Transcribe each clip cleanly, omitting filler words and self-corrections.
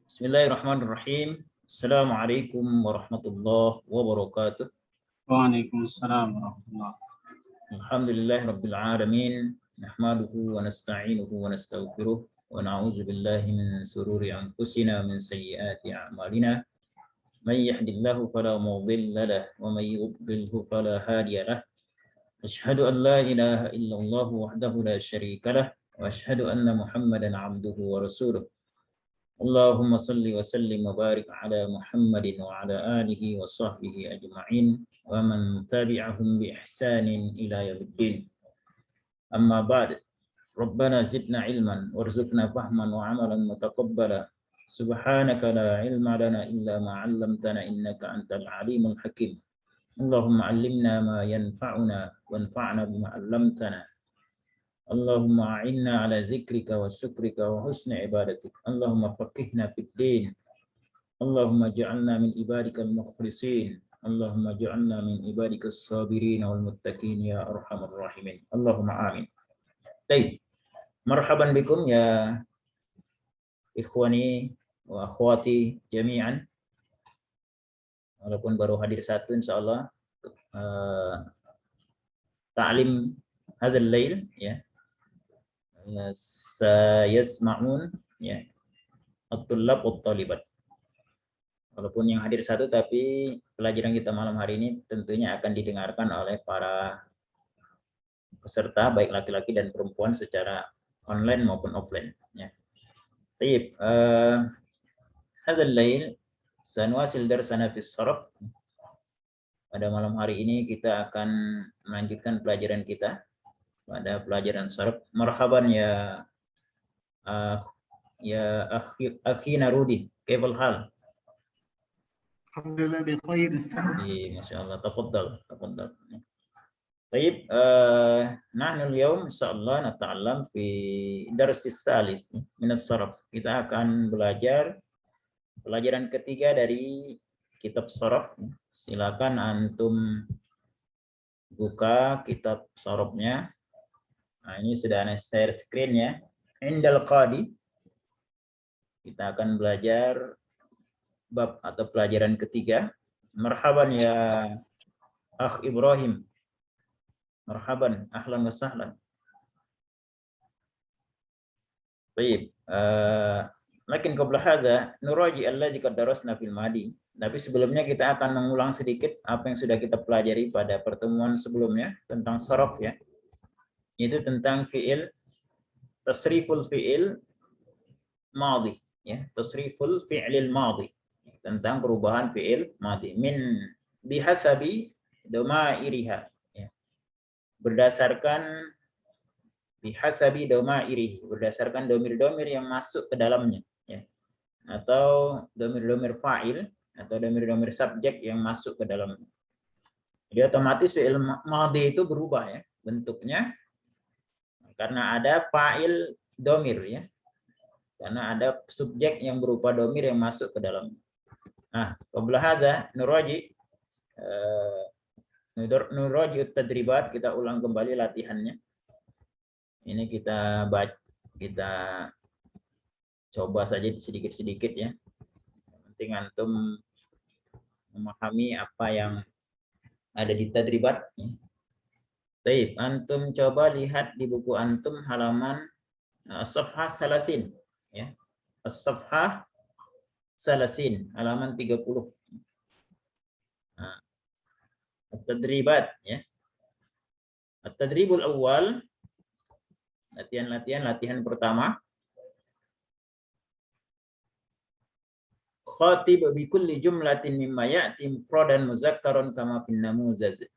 Bismillahirrahmanirrahim. Assalamualaikum warahmatullahi wabarakatuh. Waalaikumsalam warahmatullahi. Alhamdulillahirabbil alamin. Nahmaduhu wa nasta'inuhu wa nastaghfiruh wa na'udzu billahi min sururi anfusina wa min sayyiati a'malina. May yahdihillahu fala mudilla lahu wa may yudlilhu fala hadiya lahu. Asyhadu an la ilaha illallah wahdahu la syarika lahu wa asyhadu anna Muhammadan 'abduhu wa rasuluh. Allahumma salli wa sallim wa barik ala Muhammadin wa ala alihi wa sahbihi ajma'in wa man tabi'ahum bi ihsanin ila yaumiddin. Amma ba'd. Rabbana zidna ilman warzuqna fahman wa amalan mutaqabbala. Subhanaka la ilma lana illa ma 'allamtana innaka antal alimul hakim. Allahumma 'allimna ma yanfa'una wanfa'na bima 'allamtana. Allahumma a'inna ala zikrika wa syukrika wa husni ibadatik. Allahumma faqihna fid din. Allahumma ja'alna min ibadikal mukhlisin. Allahumma ja'alna min ibadikas sabirin wal muttaqin ya arhamar rahimin. Allahumma amin. Baik. Marhaban bikum ya ikhwani wa akhwati jami'an. Walaupun baru hadir satu insyaallah ta'lim hadzal lail ya. Sayasma'un ya at-tullab wat-talibat. Walaupun yang hadir satu, tapi pelajaran kita malam hari ini tentunya akan didengarkan oleh para peserta baik laki-laki dan perempuan secara online maupun offline ya. Baik, hadzal lail sanuwasil darsana fis sharaf. Pada malam hari ini kita akan melanjutkan pelajaran kita pada pelajaran sharaf. Marhaban ya akhina Rudi, kaifal hal? Alhamdulillah bi khair Ustaz. Masyaallah, tafadhal. Baik, nahnu al-yawm insyaallah nata'allam fi darsis salis min as-sarf. Kita akan belajar pelajaran ketiga dari kitab sarf. Silakan antum buka kitab sarfnya. Nah, ini sudah ada share screen ya. Indal qadi. Kita akan belajar bab atau pelajaran ketiga. Marhaban ya Akh Ibrahim. Marhaban, ahlan wa sahlan. Baik, lakin qabla hadza nuraji allazi qad darasna fil madi. Tapi sebelumnya kita akan mengulang sedikit apa yang sudah kita pelajari pada pertemuan sebelumnya tentang sarf ya. Itu tentang fi'il tasriful fi'il madhi ya, tasriful fi'lil madhi, tentang perubahan fi'il madhi min bihasabi domairiha ya. Berdasarkan bihasabi domairihi, berdasarkan domir-domir yang masuk ke dalamnya ya, atau domir-domir fa'il atau domir-domir subjek yang masuk ke dalamnya. Jadi otomatis fi'il madhi itu berubah ya bentuknya, karena ada fa'il domir ya, karena ada subjek yang berupa domir yang masuk ke dalam. Nah, qabla hadza nuraji at-tadribat, kita ulang kembali latihannya. Ini kita coba saja sedikit-sedikit ya. Yang penting antum memahami apa yang ada di tadribat ya. Baik, antum coba lihat di buku antum halaman as-safhah salasin ya. As-safhah salasin halaman 30. Nah, at-tadribat ya. At-tadribul awal, latihan pertama. Khatib bi kulli jumlatin mimma ya'ti mufradan muzakkaran kama fin namuzaj.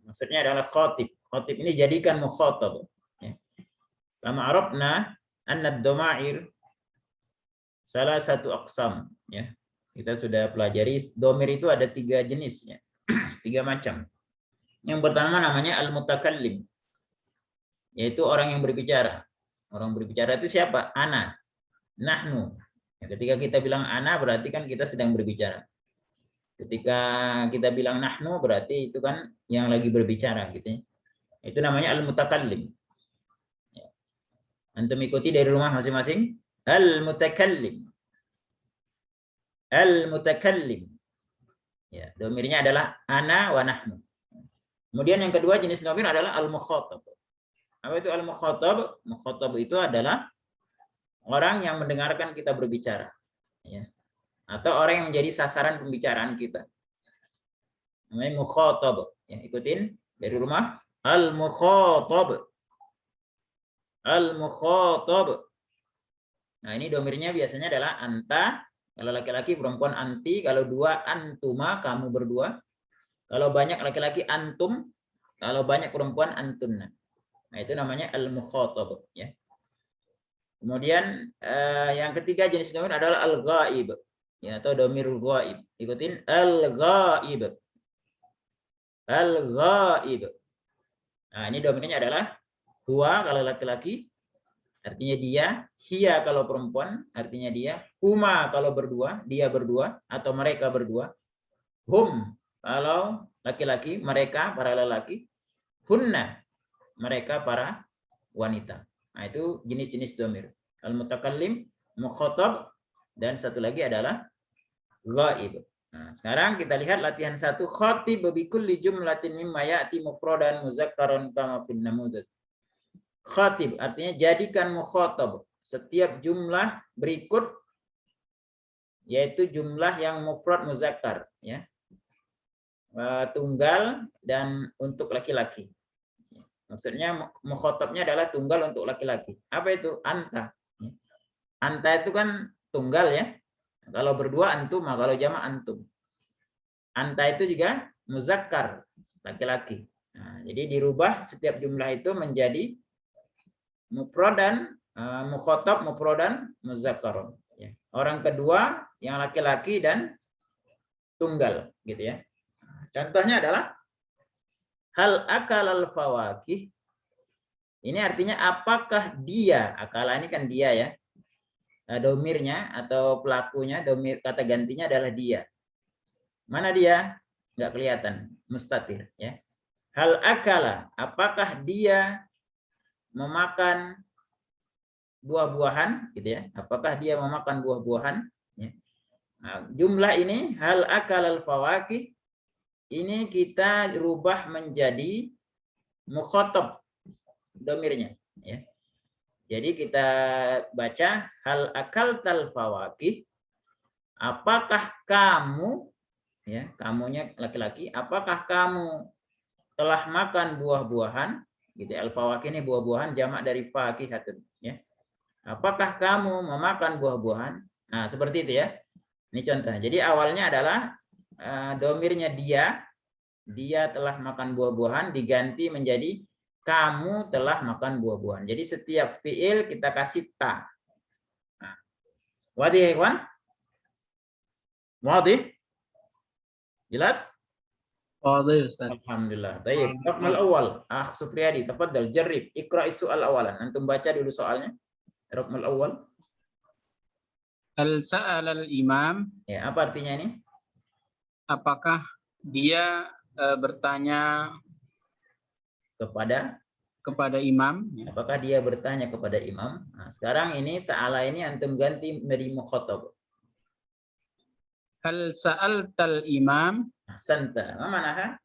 Maksudnya adalah khatib. Khatib ini jadikan mukhatab. Kama arabna anna ad-domair salah satu aqsam. Ya. Kita sudah pelajari domir itu ada 3 jenisnya. 3 macam. Yang pertama namanya al-mutakallim. Yaitu orang yang berbicara. Orang berbicara itu siapa? Ana. Nahnu. Ya, ketika kita bilang ana berarti kan kita sedang berbicara. Ketika kita bilang nahnu berarti itu kan yang lagi berbicara gitu ya. Itu namanya al-mutakallim. Antum ikuti dari rumah masing-masing. Al-mutakallim. al-mutakallim. Ya, domirnya adalah ana wa nahnu. Kemudian yang kedua jenis domir adalah al-mukhatab. Apa itu al-mukhatab? Mukhatab itu adalah orang yang mendengarkan kita berbicara, ya. Atau orang yang menjadi sasaran pembicaraan kita. Namanya mukhatab. Ya, ikutin dari rumah. Al-mukhatab. Al-mukhatab. Nah, ini domirnya biasanya adalah anta. Kalau laki-laki, perempuan anti. Kalau dua, antuma, kamu berdua. Kalau banyak laki-laki, antum. Kalau banyak perempuan, antunna. Nah, itu namanya al-mukhatab. Ya. Kemudian yang ketiga jenis domir adalah al-ghaib. Ya, atau domirul ghaib. Ikutin al-ghaib. Al-ghaib. Nah, ini domirnya adalah huwa kalau laki-laki, artinya dia. Hiya kalau perempuan, artinya dia. Huma kalau berdua, dia berdua atau mereka berdua. Hum kalau laki-laki, mereka para lelaki. Hunna mereka para wanita. Nah, itu jenis-jenis domir. Al-mutakallim, mukhatab, dan satu lagi adalah ghaib. Nah, sekarang kita lihat latihan 1. Khatib bi kulli jumlatin mimma ya'ti mufradan muzakkaran kama fil namudz. Khatib artinya jadikan mukhatab setiap jumlah berikut, yaitu jumlah yang mufrad muzakkar, ya. Tunggal dan untuk laki-laki. Maksudnya mukhatabnya adalah tunggal untuk laki-laki. Apa itu? Anta. Anta itu kan tunggal, ya. Kalau berdua antum, kalau jamak antum. Anta itu juga muzakkar, laki-laki. Nah, jadi dirubah setiap jumlah itu menjadi mufradan, mukhatab, mufradan, muzakkaron. Ya. Orang kedua yang laki-laki dan tunggal, gitu ya. Contohnya adalah hal akalal fawakih. Ini artinya apakah dia, akala ini kan dia, ya. Domirnya atau pelakunya, domir kata gantinya adalah dia. Mana dia? Nggak kelihatan, mustatir, ya. Hal akala, apakah dia memakan buah-buahan, gitu ya. Apakah dia memakan buah-buahan, ya. Nah, jumlah ini hal akalal fawakih ini kita rubah menjadi mukhatab domirnya, ya. Jadi kita baca hal akaltal fawakih, apakah kamu, ya, kamunya laki-laki, apakah kamu telah makan buah-buahan, gitu. Al-fawakih ini buah-buahan, jamak dari fakihatun, ya. Apakah kamu memakan buah-buahan? Nah, seperti itu, ya. Ini contohnya. Jadi awalnya adalah domirnya dia telah makan buah-buahan diganti menjadi kamu telah makan buah-buahan. Jadi setiap fiil kita kasih ta. Nah, wadih, ikhwan? Wadih? Jelas? Fadil, Ustaz. Alhamdulillah. Baik. Raqmul awal. Supriyadi, tafaddal, jarrib. Iqra'i soal awalan. Antum baca dulu soalnya. Raqmul awal. Hal sa'ala al-imam, Ya, apa artinya ini? apakah dia bertanya kepada imam? Apakah dia bertanya kepada imam? Nah, sekarang ini sa'ala ini antum ganti menjadi mukhatab. Hal sa'altal imam, Ahsanta. Ma manaha?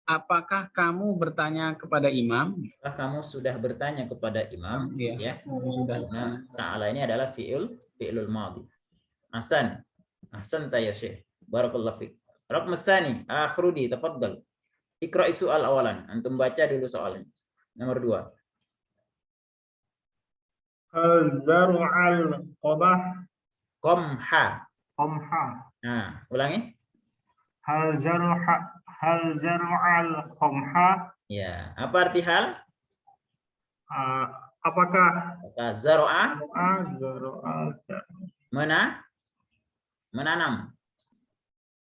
apakah kamu bertanya kepada imam? Apakah kamu sudah bertanya kepada imam? Iya. Ya. Sudah. Nah, sa'ala ini adalah fi'lul madhi. Ahsan. Ahsanta ya Syekh. Barakallahu fiik. Raqm tsani, akhrudi, tafaddal. Iqra'i soal awalan. Antum baca dulu soalnya. Nomor 2. Al-zar'al qabah Qamha. qamha. Nah, ulangi. Hal zar'al qamha. Ya, apa arti hal? Apakah Zar'a zar'al menanam.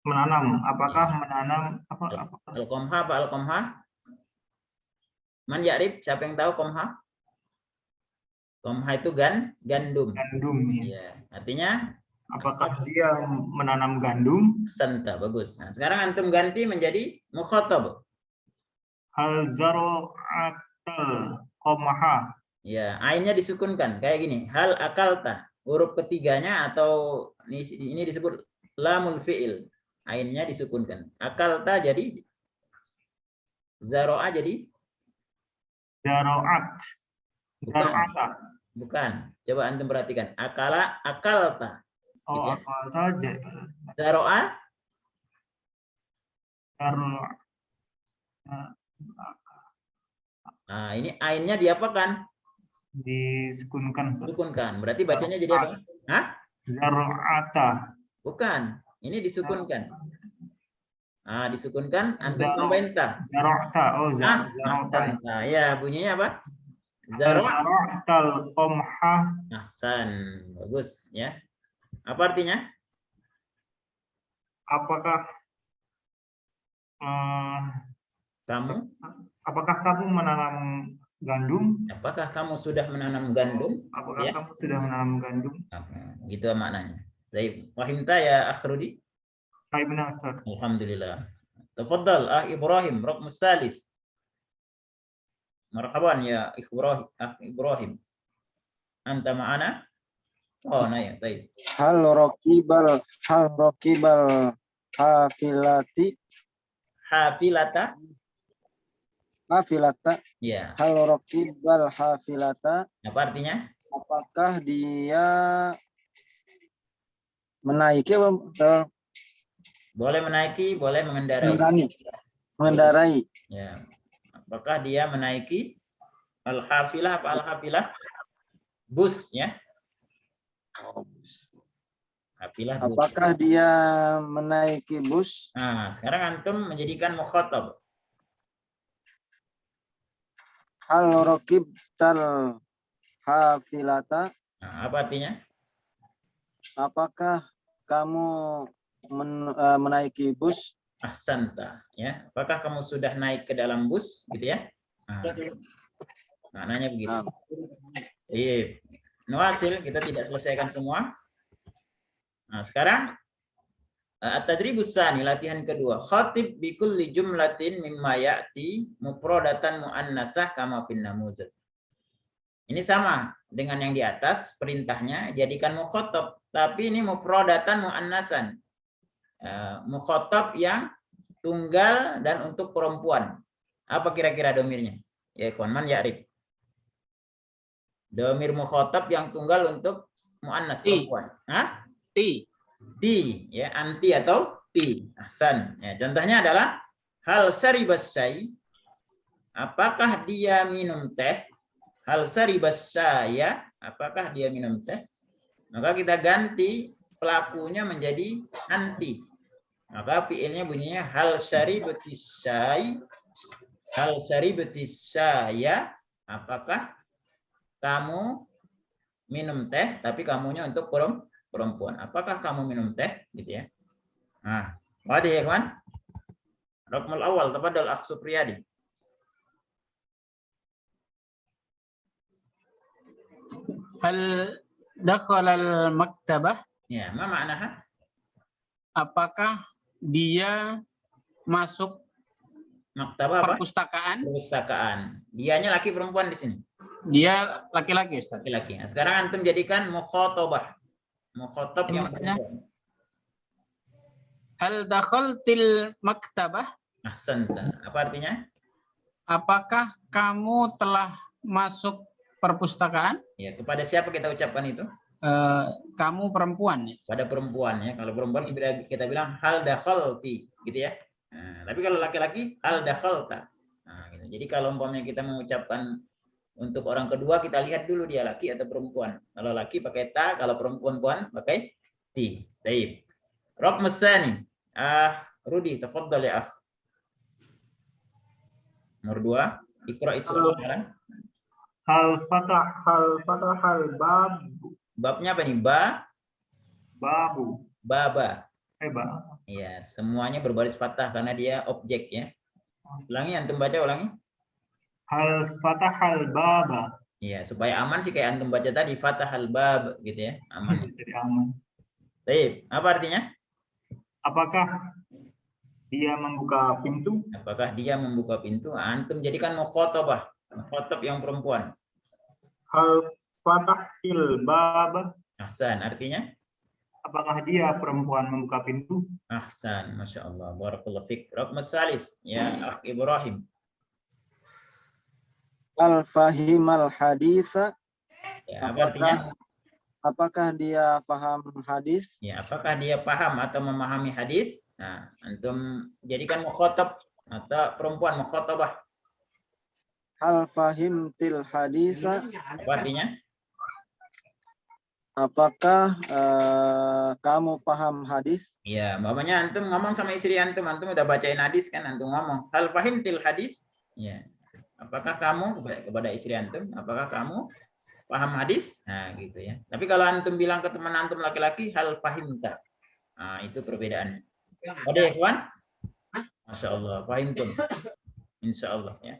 menanam? Apakah menanam apa? Al-qamha apa al-qamha? Man ya'rif? Siapa yang tahu qamha? Qamha itu gandum. Gandum. Ya, artinya Apakah dia menanam gandum? santa, bagus. Nah, sekarang antum ganti menjadi mukhatab. Hal zar'atal qamha. Ya, ainnya disukunkan kayak gini. Hal akalta. huruf ketiganya atau ini disebut lamul fi'il. Ainnya disukunkan. Akalta jadi zaro'a jadi Zaro'at. bukan. Zaro'ata. Bukan. Coba antum perhatikan. Akalta. Oh, Gitu ya. akalta. Zaro'a Zaro'a. nah ini ainnya diapakan? Disukunkan. Sukunkan. Berarti bacanya jadi apa? Hah? Zaro'ata. Bukan. Ini disukunkan. Nah, disukunkan antum Zaro- tambahin ta. Zaro'ta. Oh, Zaro'ta. Nah, ya bunyinya apa? Zaro'. Zaro'tal qomha. Ahsan. Bagus ya. Apa artinya? Apakah kamu menanam gandum? Apakah kamu sudah menanam gandum? Apakah Ya. kamu sudah menanam gandum? Gitu maknanya. Baik, fahimta ya Akhrudi? Saya benar, Ustaz. Alhamdulillah. Tafadhal Ibrahim, raqm salis. Marhaban ya Ibrahim. Anta ma'ana? Oh, nah ya, baik. Hal rokibal hafilata Ya. hal rokibal hafilata, Apa artinya? apakah dia menaiki Boleh menaiki, boleh mengendarai. mengendarai Ya. Apakah dia menaiki al-hafilah apa al-hafilah? Bus ya. Hafilah bus. apakah dia menaiki bus? Nah, sekarang antum menjadikan mukhatab. Hal rokibtal hafilata, Nah, apa artinya? apakah kamu menaiki bus? Ahsanta ya. Apakah kamu sudah naik ke dalam bus gitu ya? Nah, maknanya begitu. Iya. Nuasil kita tidak selesaikan semua. Nah, sekarang at-tadribus tsani, latihan kedua. Khatib bi kulli jumlatin mimma ya'ti mufradatan muannasah kama fin namuzaj. Ini sama dengan yang di atas, perintahnya jadikan mukhatab, tapi ini mufradatan muannasan. Mukhatab yang tunggal dan untuk perempuan. Apa kira-kira domirnya? Ya ikhwan, man ya'rif. Domir mukhatab yang tunggal untuk muannas perempuan. Hah? Ti. Ya, anti atau ti. Ahsan. Ya, contohnya adalah hal saribas syai. Apakah dia minum teh? Hal saribas syaya. Apakah dia minum teh? Maka kita ganti pelakunya menjadi anti. Maka fiilnya bunyinya hal syaribatis syai. Hal syaribatis syaya. Apakah kamu minum teh? Tapi kamunya untuk perempuan. Apakah kamu minum teh? Gitu ya. Nah, wadih ya kawan. Raqmul awal tafadhal akh Supriyadi. Hal dakhala al-maktabah? Ya, ma ma'naha? Apakah dia masuk Maktabah apa? perpustakaan? Perpustakaan. Dianya laki perempuan di sini. Dia laki-laki, Ustaz. Laki-laki. Nah, sekarang antum jadikan mukhatabah. Mukhatab yang perempuan. Hal dakhaltil maktabah? Ahsanta. Apa artinya? Apakah kamu telah masuk perpustakaan? Ya, kepada siapa kita ucapkan itu? Kamu perempuan ya? Pada perempuan ya. Kalau perempuan kita bilang hal dakhalti, gitu ya. Nah, tapi kalau laki-laki hal dakhalta. Nah, gitu. Jadi kalau umpamanya kita mengucapkan untuk orang kedua, kita lihat dulu dia laki atau perempuan. Kalau laki pakai ta, kalau perempuan pakai ti. Baik. Raqm tsani. Rudi, tafadhal ya akh. Nomor 2, Iqra isra. Hal fatah bab. Babnya apa nih? Babu. Baba. Ba. Iya, semuanya berbaris fathah karena dia objek ya. Ulangi, antum baca ulangi. Hal fatahal baba. Iya, supaya aman sih kayak antum baca tadi fathahal bab gitu ya. Aman. Jadi aman. Baik, apa artinya? Apakah dia membuka pintu? Apakah dia membuka pintu? Antum jadikan mukhatabah, mukhatab yang perempuan. Hal fatahil baba. Ahsan, artinya? Apakah dia perempuan membuka pintu? Ahsan, Masya Allah. Barakallahu fiik. Raqm salis, ya Akh Ibrahim. Al fahimal hadisa. Ya, apa artinya? Apakah dia paham hadis? Ya, apakah dia paham atau memahami hadis? Nah, antum jadikan mukhatab atau perempuan mukhatabah. Hal fahimtil hadisa. Apa artinya? Apakah kamu paham hadis? Ya, umpamanya antum ngomong sama istri antum udah bacain hadis kan, antum ngomong, hal fahimtil hadis? Ya. Apakah kamu kepada istri antum, apakah kamu paham hadis? Nah, gitu ya. Tapi kalau antum bilang ke teman antum laki-laki, hal fahimta. Nah, itu perbedaannya. Ada ya, kawan? Masya Allah, fahimtum. Insya Allah ya.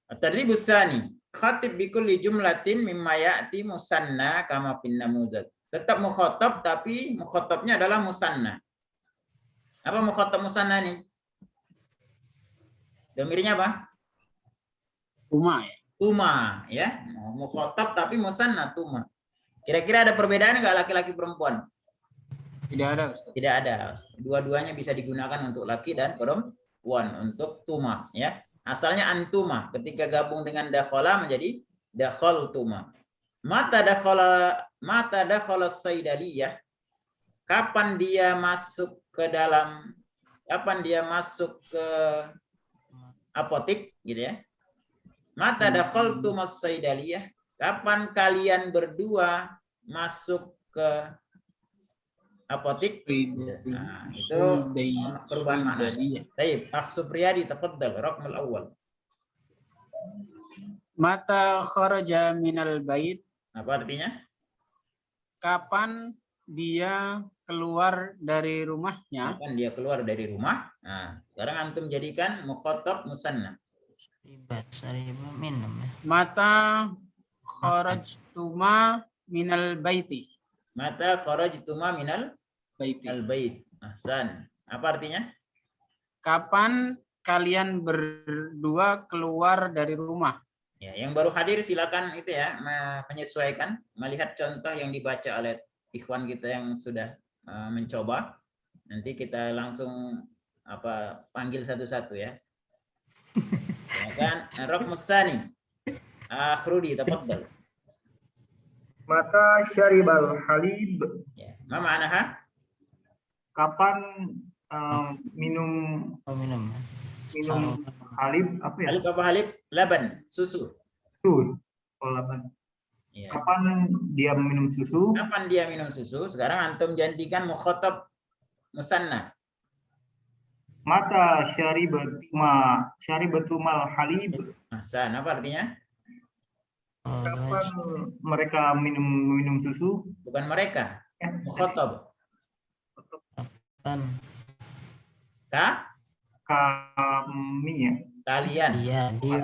At-tadribus tsani, khatib bi kulli jumlatin mimma ya'ti musanna kama fin namuzad. Tetap mukhatab tapi mukhatabnya adalah musanna. Apa mukhatab musanna nih? Domirnya apa? Tuma ya. Tuma ya. Mukhatab tapi musanna tuma. Kira-kira ada perbedaan enggak laki-laki perempuan? Tidak ada, Ustaz. Tidak ada. Dua-duanya bisa digunakan untuk laki dan perempuan untuk tuma ya. Asalnya antuma, ketika gabung dengan dakhala menjadi dakhaltuma. Mata dakhala saidaliyah. Kapan dia masuk ke apotik gitu ya. Mata dakhaltuma saidaliyah. Kapan kalian berdua masuk ke apotik? Nah, itu perubahan makna. Baik, Akh Supriyadi tafadhal, raqmul awal. Mata kharaja minal bait. Apa artinya? Kapan dia keluar dari rumahnya? Kapan dia keluar dari rumah? Nah, sekarang antum jadikan mukhatab musanna. Mata kharajtuma minal baiti. Mata kharajtuma minal Baiti. al-bait. Ahsan. Apa artinya? Kapan kalian berdua keluar dari rumah? Ya, yang baru hadir silakan itu ya menyesuaikan, melihat contoh yang dibaca oleh ikhwan kita yang sudah mencoba. Nanti kita langsung panggil satu-satu ya. Ya kan? Raqmus tsani. Akhrudi tafadhal. Mata syaribal halib. Ya, ma ma'anaha? Kapan minum halib apa ya? Halib apa halib? Laban, susu. Susu. Oh, laban. Ya. Kapan dia minum susu? Kapan dia minum susu? Sekarang antum jadikan mukhatab musanna. Mata syaribatumal halib. Ahsan, apa artinya? Kapan mereka minum susu? Bukan mereka. Mukhatab. Kami ya. Kalian. Iya, dia.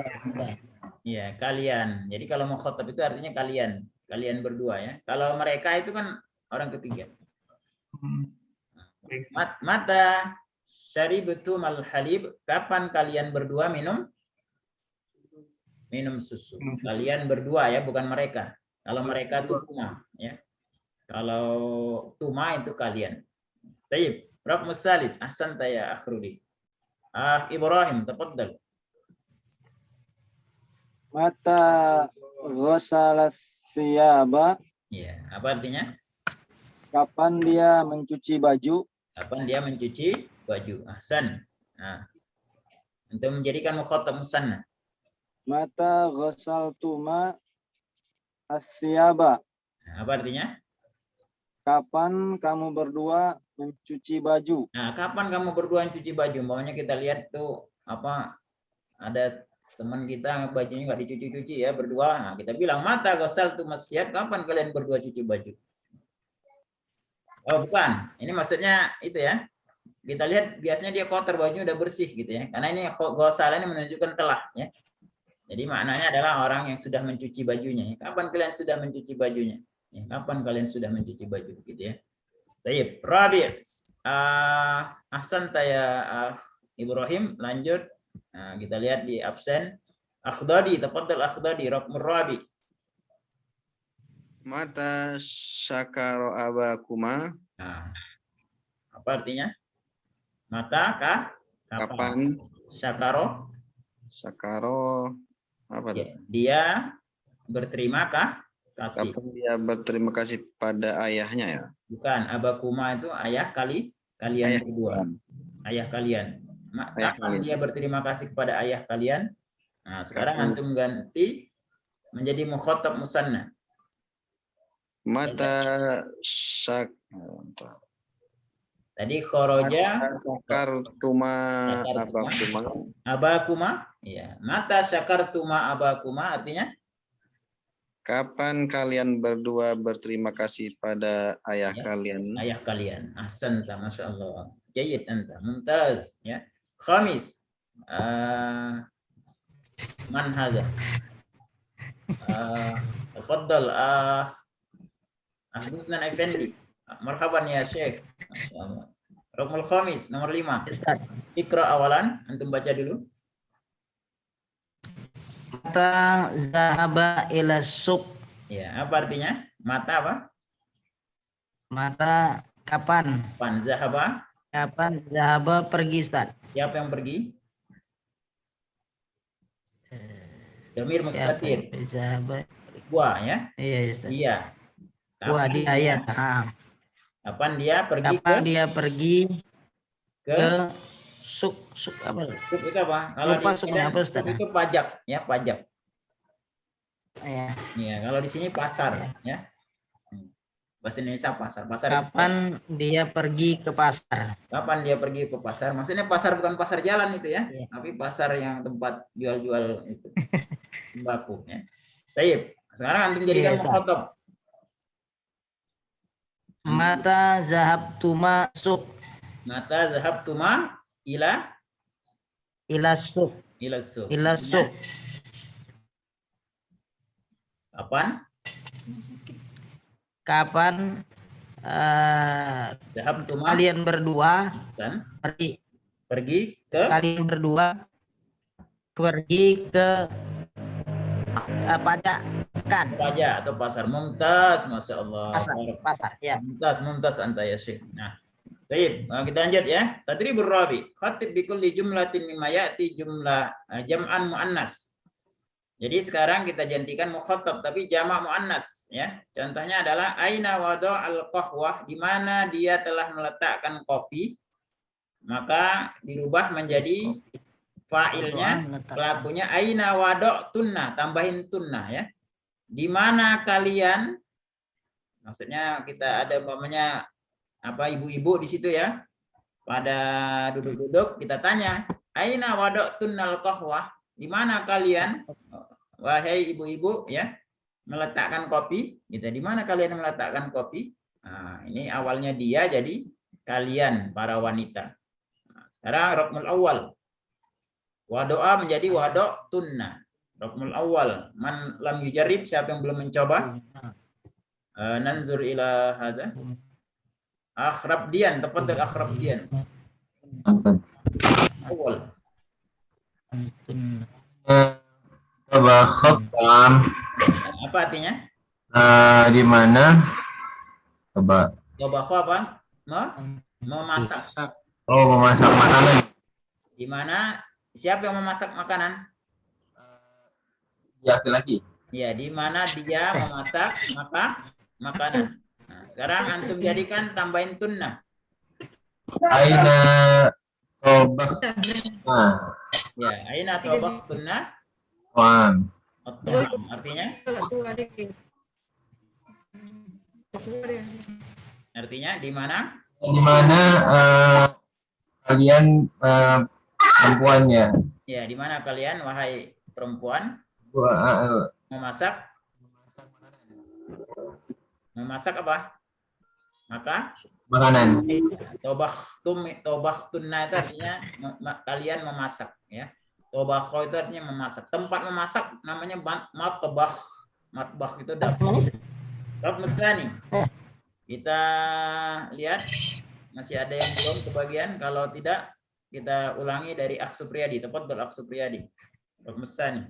Ya, kalian. Jadi kalau mukhatab itu artinya kalian. Kalian berdua ya. Kalau mereka itu kan orang ketiga. Mata syaributumal halib. Kapan kalian berdua minum susu? Kalian berdua ya, bukan mereka. Kalau mereka itu tuma ya. Kalau tuma itu kalian. Baik, raqmus tsalis. Ahsanta ya Akhrudi. Ibrahim, tafadhal. Mata ghasalat thiyaba. Ya, apa artinya? Kapan dia mencuci baju? Kapan dia mencuci baju? Ahsan. Nah, untuk menjadikan mukhatab musanna. Mata ghasaltuma as-thiyaba. Nah, apa artinya? Kapan kamu berdua mencuci baju? Nah, kapan kamu berdua mencuci baju? Umpamanya kita lihat tuh ada teman kita bajunya nggak dicuci-cuci ya berdua. Nah, kita bilang mata ghasaltuma as-thiyab, kapan kalian berdua cuci baju? Oh, bukan. Ini maksudnya itu ya. Kita lihat biasanya dia kotor, bajunya udah bersih gitu ya. Karena ini ghasal ini menunjukkan telah ya. Jadi maknanya adalah orang yang sudah mencuci bajunya. Kapan kalian sudah mencuci bajunya? Ya, kapan kalian sudah mencuci baju gitu ya. Baik, Rabi'. Ahsanta ya Ibrahim, lanjut. Nah, kita lihat di absen. Akhdadi, tafadhal Akhdadi, raqmur Rabi'. Mata syakaro abakuma. Nah, apa artinya? Mata kah? Kapan Syakaro. syakaro apa tuh? Dia berterima kasih. Kapan dia berterima kasih pada ayahnya ya? Bukan, abakuma itu ayah kalian Ayah. berdua. Ayah kalian. Ayah Kapan kalian. dia berterima kasih kepada ayah kalian? Nah, sekarang Kapan? antum ganti menjadi mukhatab musanna. Mata syak Tadi khoroja syakartuma abakuma. abakuma. Ya, mata syakartuma abakuma artinya Kapan kalian berdua berterima kasih pada ayah Ya. kalian? ayah kalian. Ahsanta, masya Allah. Jayyid anta, mumtaz. Ya. Khamis. Man hadha? Tafadhal Husnan Effendi. Marhaban ya Syekh. Masya Allah. Rukmul khamis nomor 5. Ustaz. Ikra awalan, antum baca dulu. Mata zahaba ila suq. Ya, apa artinya? Mata apa? Mata kapan? Pan zahaba. Kapan zahaba pergi, Ustaz? Siapa yang pergi? Damir mustatir. Zahaba. Gua ya. Iya, Ustaz. Dia. Wah, Kapan dia ya. Kapan dia pergi Kapan dia pergi ke ke suq apa? suk itu apa? Kalau Lupa di suknya apa, Ustaz? suk itu pajak ya, pajak. Ya. Ya, kalau di sini pasar ya. Bahasa Indonesia pasar. Pasar itu Kapan dia pergi ke pasar? kapan dia pergi ke pasar? Maksudnya pasar bukan pasar jalan itu ya, Iya. tapi pasar yang tempat jual-jual itu sembako ya. Baik, sekarang antum jadikan Iya, Ustaz. mukhatab. Mata zahabtuma suq. Mata zahabtuma ila Suq. suk. Ila suq. Kapan? Kapan Zahabtuma kalian berdua Ahsan. pergi ke kalian berdua pergi ke pajakan pajak atau pasar. Mumtaz, masya Allah. pasar ya. Mumtaz anta ya Syekh. Nah, baik, kita lanjut ya. Tadribur rabi. Khatib bi kulli jumlatin mimma ya'ti jumlah jam'an muannas. Jadi sekarang kita gantikan mukhatab tapi jamak muannas ya. Contohnya adalah aina wada al-qahwah, di mana dia telah meletakkan kopi. Maka dirubah menjadi fa'ilnya, pelakunya aina wada tunna, tambahin tunna ya. Di mana kalian, maksudnya kita ada umpamanya apa ibu-ibu di situ ya. Pada duduk-duduk kita tanya, aina wada tunnal qahwah, di mana kalian wahai ibu-ibu ya meletakkan kopi? Gitu. Di mana kalian meletakkan kopi? Nah, ini awalnya dia jadi kalian para wanita. Nah, sekarang rukmul awal. Wadoa menjadi wado tunna. Rukmul awal. Man lam yujarib, siapa yang belum mencoba? Nanzur ila hadza. Akhrabdian, tepat dengan akhrabdian. Awal. Coba khotam Apa artinya? di mana? Coba. Tobakho apa? Memasak. Oh, memasak makanan. Di mana siapa yang memasak makanan? Laki-laki. Ya, di mana dia memasak makanan. Nah, sekarang antum jadikan tambahin tunna. Aina tobak. Nah, Ya, aina tobak tunna. wan. Artinya? Artinya di mana? Di mana kalian perempuannya? Ya, di mana kalian wahai perempuan memasak? Memasak apa? Maka makanan. tobak tunna itu artinya kalian memasak ya. Tobakho itu artinya memasak. Tempat memasak namanya matbakh. Matbakh itu dapur. Rab mesani. Kita lihat masih ada yang belum kebagian. Kalau tidak kita ulangi dari Akh Supriyadi. Tepat dari Akh Supriyadi. Rab mesani.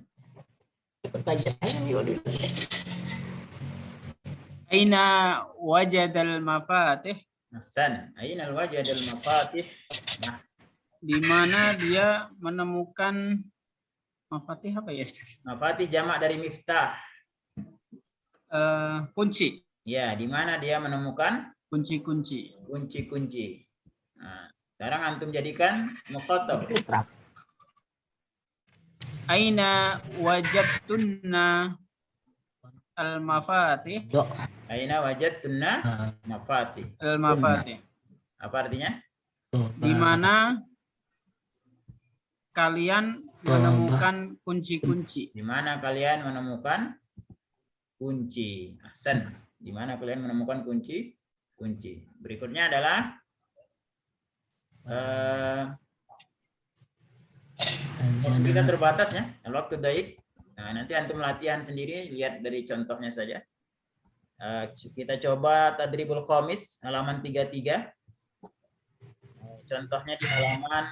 Aina wajadal mafatih? Ahsan. Ainal wajadal mafatih? Nah, Di mana dia menemukan mafatih apa ya? mafatih jamak dari miftah. Kunci. Ya, di mana dia menemukan Kunci-kunci. kunci-kunci. Nah, sekarang antum jadikan mukhatab. Aina wajadtunna al-mafatih? Do. Aina wajadtunna mafatih. Al-mafatih. Apa artinya? Di mana kalian menemukan kunci-kunci? Di mana kalian menemukan kunci? Ahsan. Di mana kalian menemukan kunci? Kunci. Berikutnya adalah waktu kita terbatas ya. Waktu daik. Nah, nanti antum latihan sendiri, lihat dari contohnya saja. Kita coba tadribul khamis halaman 33. Contohnya di halaman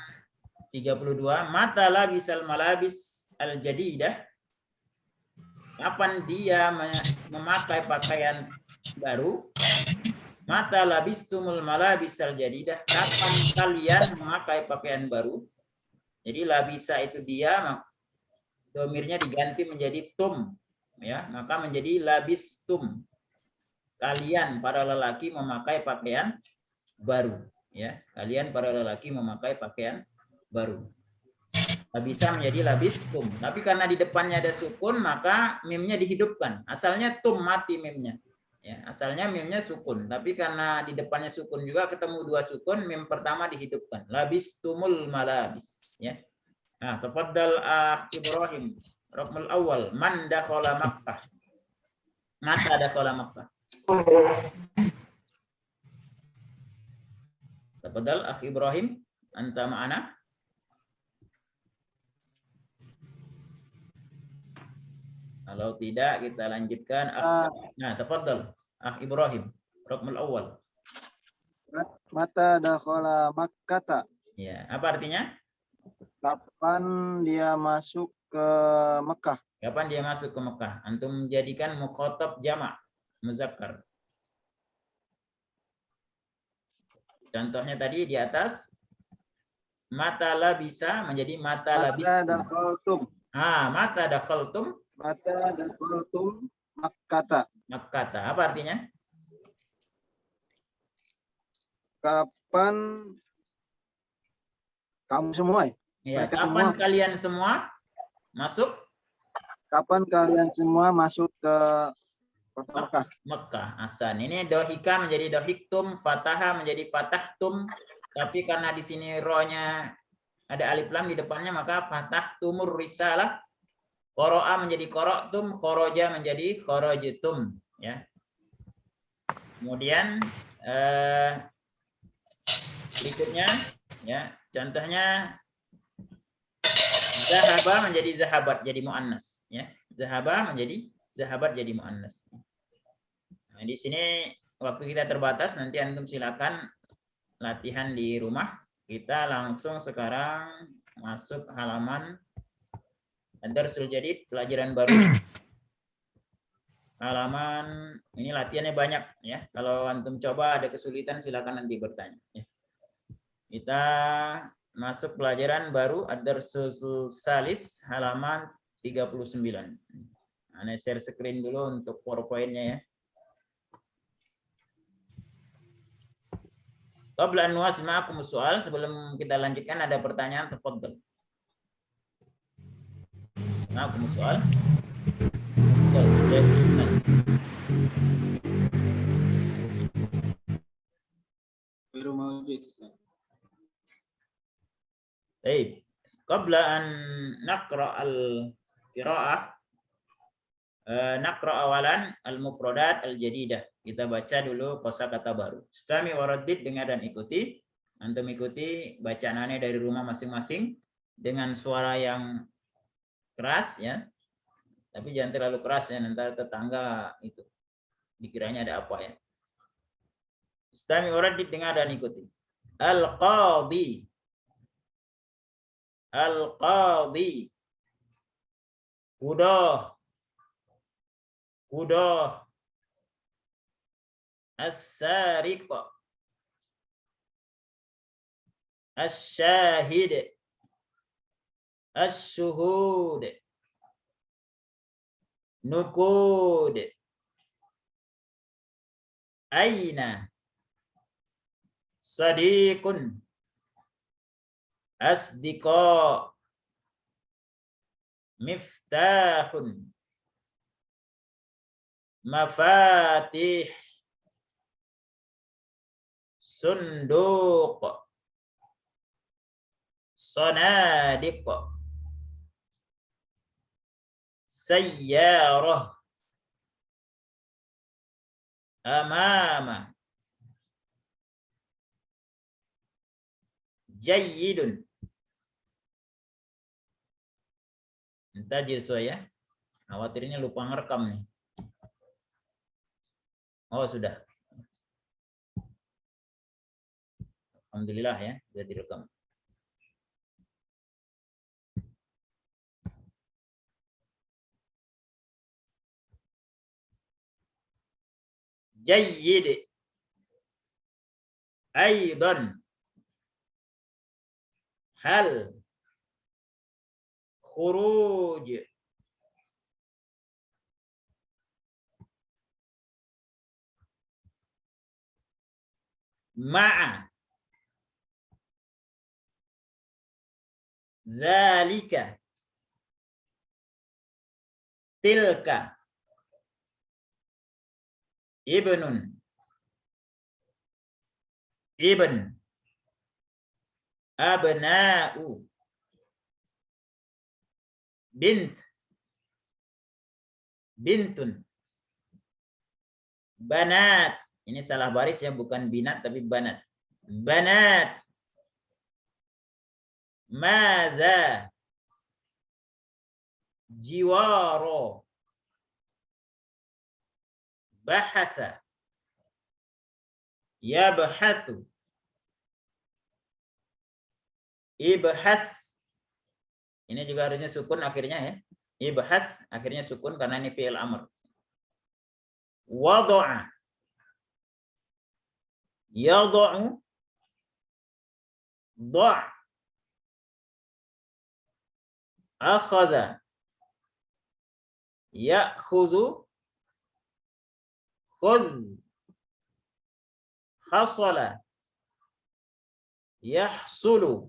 32. Mata labisal malabis al-jadidah. Kapan dia memakai pakaian baru? Mata labistumul malabisal jadidah. Kapan kalian memakai pakaian baru? Jadi labisa itu dia, domirnya diganti menjadi tum, ya, maka menjadi labistum. Kalian para lelaki memakai pakaian baru, ya. Kalian para lelaki memakai pakaian baru. Labisa menjadi labistum. Tapi karena di depannya ada sukun, maka mimnya dihidupkan. Asalnya tum, mati mimnya. Ya, asalnya mimnya sukun, tapi karena di depannya sukun juga ketemu dua sukun, mim pertama dihidupkan. Labistumul malabis, ya. Nah, tafaddal Ibrahim, raqmul awal, man dakhala Makkah. Mata dakhala Makkah. Tafaddal Ibrahim, anta ma'ana? Kalau tidak kita lanjutkan. Nah, tafaddal Ibrahim, raqmul awal. Mata dakhala Makkata. Ya, apa artinya? Kapan dia masuk ke Mekah? Kapan dia masuk ke Mekah? Antum menjadikan mukhatab jamak muzakkar. Contohnya tadi di atas, mata labisa menjadi mata labistum. Dakhaltum. Mata dakhaltum. Mata dakhaltum Makkata. Makkata. Apa artinya? Kapan kamu semua? Ya, Mereka kapan semua. kalian semua masuk? Kapan kalian semua masuk ke kota Mekah? Mekah. Ahsan. Ini dohika menjadi dohiktum, fataha menjadi fatahtum. Tapi karena di sini rohnya ada alif lam di depannya, maka fatahtumur risalah. Qoro'a menjadi qara'tum, khoroja menjadi khorojtum. Ya. Kemudian berikutnya, ya, contohnya zahaba menjadi zahabat jadi muannas, ya. Zahaba menjadi zahabat jadi muannas. Nah, di sini waktu kita terbatas, nanti antum silakan latihan di rumah. Kita langsung sekarang masuk halaman Ad-Darsul Jadid, pelajaran baru. Halaman ini latihannya banyak, ya. Kalau antum coba ada kesulitan silakan nanti bertanya, ya. Kita masuk pelajaran baru Ad-Darsul Salis halaman 39. Ana share screen dulu untuk PowerPoint-nya, ya. Qabla an nuasma'akum soal, sebelum kita lanjutkan ada pertanyaan, tafadhal. Ma'akum soal. Baru mawjud. Baik, qabla an naqra al-qira'ah, naqra awalan al-mufradat al-jadidah. Kita baca dulu kosakata baru. Istami waraddid, dengar dan ikuti. Antum ikuti bacaannya dari rumah masing-masing dengan suara yang keras, ya. Tapi jangan terlalu keras, ya, nanti tetangga itu dikiranya ada apa, ya. Istami waraddid, dengar dan ikuti. Al-qadhi. Al-qadhi. Kudoh. Kudoh. as-sariq, as-syahid, as-syuhud, nuqud, aina, sadiqun, asdiqa, miftahun, mafatih, sunduq, sanadiq, sayyarah, amama, jayyidun. Tajir ya. Khawatirnya lupa ngerekam nih. Oh, sudah. Alhamdulillah ya, sudah direkam. Jayyid. Aidan. Hal. Khuruj. Ma'a. Zalika. Tilka. Ibnun. Ibn. Abna'u. Bint. Bintun. Banat. Ini salah baris ya, bukan binat tapi banat. Banat. Madza. Jiwaro. Bahatha. Yabhathu. Ibhath. Ini juga harusnya sukun akhirnya ya. Ibhas akhirnya sukun karena ini fi'il amr. Wada'a. Yada'u. Da'. Akhadha. Ya'khudhu. Khudh. Hasala. Yahsulu.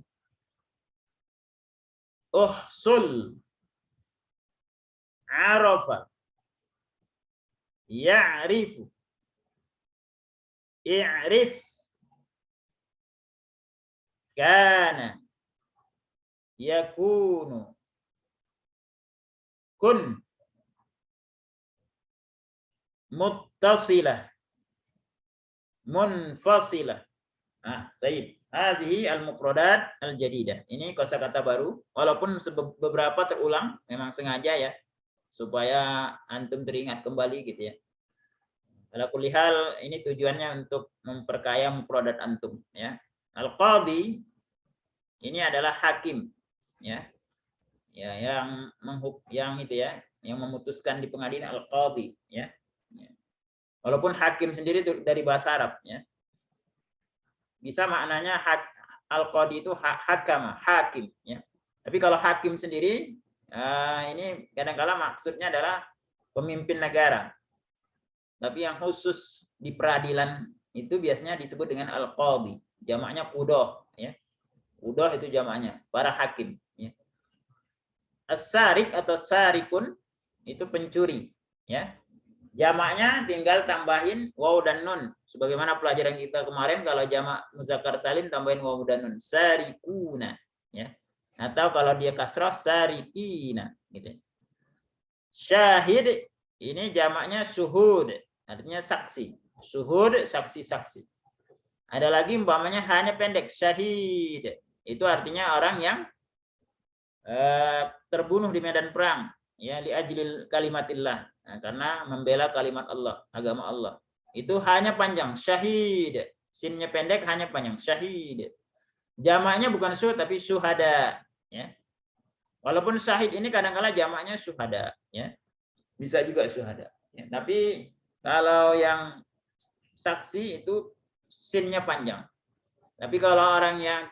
Uhsul. Arafa. Ya'rifu. I'rif. Kana. Yakunu. Kun. Muttasilah. Munfasilah. Baik. Hadhihi al-mufradat al-jadidah. Ini kosakata baru, walaupun beberapa terulang, memang sengaja ya, supaya antum teringat kembali gitu ya. Ala kulli hal, ini tujuannya untuk memperkaya mufradat antum ya. Al-qadhi ini adalah hakim ya. Ya, yang itu ya, yang memutuskan di pengadilan al-qadhi ya. Walaupun hakim sendiri dari bahasa Arab ya. Bisa maknanya al-qadhi itu hakama, hakim ya. Tapi kalau hakim sendiri ini kadang-kala maksudnya adalah pemimpin negara. Tapi yang khusus di peradilan itu biasanya disebut dengan al-qadhi, jamaknya qudah ya. Qudah itu jamaknya para hakim ya. As-sariq atau sarikun itu pencuri ya. Jamaknya tinggal tambahin waw dan nun. Sebagaimana pelajaran kita kemarin, kalau jamak muzakkar salim tambahin waw dan nun. Sarikuna. Ya. Atau kalau dia kasrah, sarikina. Gitu. Syahid, ini jamaknya syuhud. Artinya saksi. Syuhud, saksi-saksi. Ada lagi umpamanya hanya pendek. Syahid. Itu artinya orang yang terbunuh di medan perang. Ya, li ajlil kalimatillah. Nah, karena membela kalimat Allah, agama Allah. Itu hanya panjang, syahid. Sinnya pendek, hanya panjang, syahid. Jamaknya bukan syuhud tapi syuhada, ya. Walaupun syahid ini kadang-kala jamaknya syuhada, ya. Bisa juga syuhada. Ya. Tapi kalau yang saksi itu sinnya panjang. Tapi kalau orang yang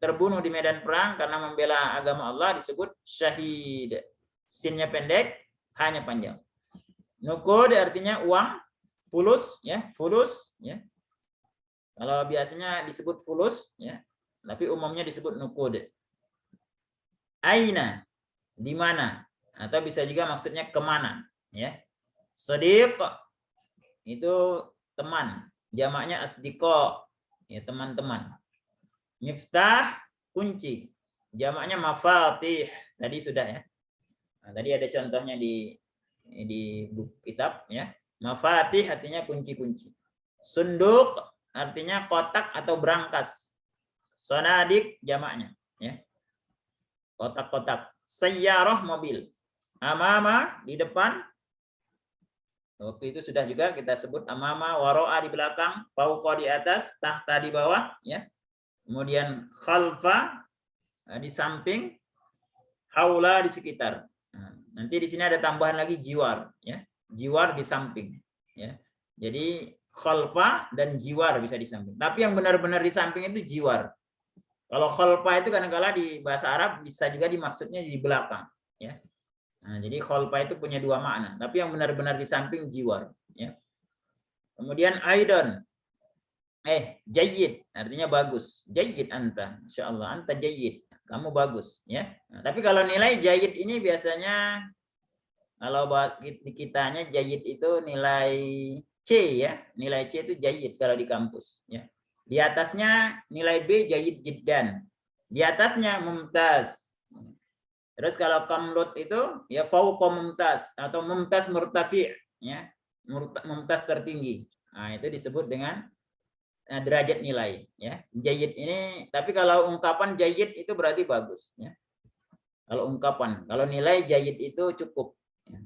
terbunuh di medan perang karena membela agama Allah disebut syahid. Sinnya pendek, hanya panjang. Nuqud artinya uang, fulus ya, fulus ya. Kalau biasanya disebut fulus ya, tapi umumnya disebut nuqud. Aina, di mana? Atau bisa juga maksudnya kemana ya. Shadiq itu teman, jamaknya asdiqa ya, teman-teman. Miftah kunci, jamaknya mafatih, tadi sudah ya. Nah, tadi ada contohnya di buku kitab ya. Mafatih artinya kunci-kunci. Sunduk artinya kotak atau brankas. Sonadik jamaknya ya. Kotak-kotak. Sayyarah mobil. Amama di depan. Waktu itu sudah juga kita sebut amama, waro'a di belakang, fauqa di atas, tahta di bawah ya. Kemudian khalfa di samping, haula di sekitar. Nah, nanti di sini ada tambahan lagi jiwar ya. Jiwar di samping ya. Jadi khalfa dan jiwar bisa di samping. Tapi yang benar-benar di samping itu jiwar. Kalau khalfa itu kadang-kala di bahasa Arab bisa juga dimaksudnya di belakang ya. Nah, jadi khalfa itu punya dua makna, tapi yang benar-benar di samping jiwar ya. Kemudian aidon, jayyid artinya bagus. Jayyid anta, insyaallah anta jayyid, kamu bagus ya. Nah, tapi kalau nilai jayyid ini biasanya kalau di kitanya jayyid itu nilai C ya. Nilai C itu jayyid kalau di kampus ya. Di atasnya nilai B jayyid jiddan. Di atasnya mumtaz. Terus kalau kamlut itu ya fauqa mumtaz atau mumtaz murtafi ya. Mumtaz tertinggi. Nah, itu disebut dengan derajat nilai ya. Jayyid ini, tapi kalau ungkapan jayyid itu berarti bagus ya. Kalau ungkapan, kalau nilai jayyid itu cukup ya.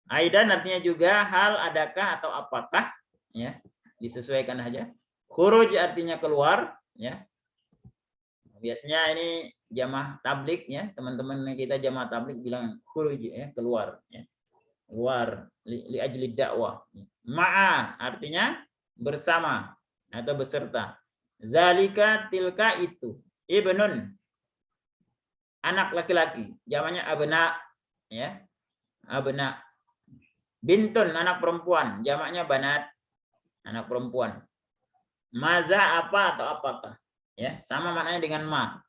Aidan artinya juga hal, adakah atau apakah ya. Disesuaikan aja. Khuruj artinya keluar ya. Biasanya ini jamaah tablik ya, teman-teman kita jamaah tablik bilang khuruj ya, keluar ya. Keluar li ajli dakwah. Ma'a artinya bersama atau beserta. Zalika tilka itu. Ibnun anak laki-laki, jamaknya abna ya. Abna. Bintun anak perempuan, jamaknya banat, anak perempuan. Maza apa atau apakah? Ya, sama maknanya dengan ma.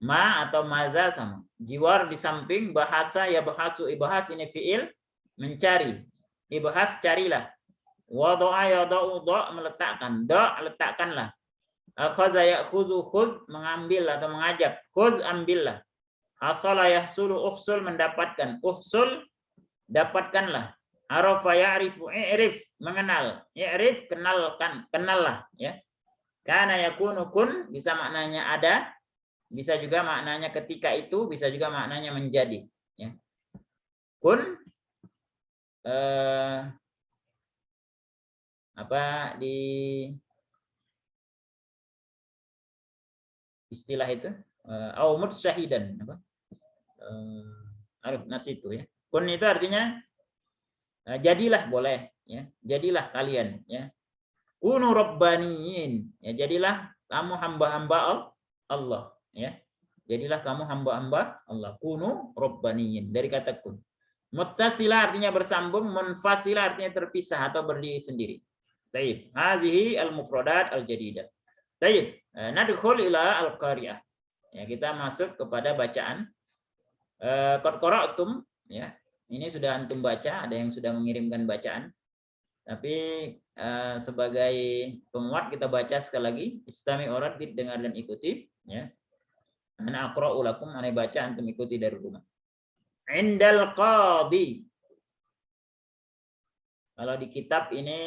Ma atau maza sama. Jiwar di samping, bahasa ya bahasu, ibahas ini fiil mencari. Ibahas carilah. Wadu'a yada'u do' meletakkan. Do' letakkanlah. Akhadha ya'khudhu khudh mengambil atau mengajak. Khudh ambillah. Hasala yahsulu uhsul mendapatkan. Uhsul dapatkanlah. Arafa ya'rifu i'rif mengenal. I'rif kenalkan, kenallah ya. Kana yakunu kun bisa maknanya ada, bisa juga maknanya ketika itu, bisa juga maknanya menjadi ya. Kun apa di istilah itu au mutsyahidan apa arif nas itu ya. Kun itu artinya jadilah boleh ya, jadilah kalian ya. Kunu rabbaniyin ya, jadilah kamu hamba-hamba Allah ya. Jadilah kamu hamba-hamba Allah. Kunu rabbaniyin dari kata kun. Muttasila artinya bersambung, munfasila artinya terpisah atau berdiri sendiri. Taib. Hazihi al-mufradat al-jadidah. Taib. Nadkhul ila al-qari'ah. Ya, kita masuk kepada bacaan. Qad qara'tum ya. Ini sudah antum baca, ada yang sudah mengirimkan bacaan. Tapi sebagai penguat kita baca sekali lagi. Istami orat, dengar dan ikuti ya. Ana aqra'u lakum, ana baca, antum ikuti dari rumah. Indal qadhi. Kalau di kitab ini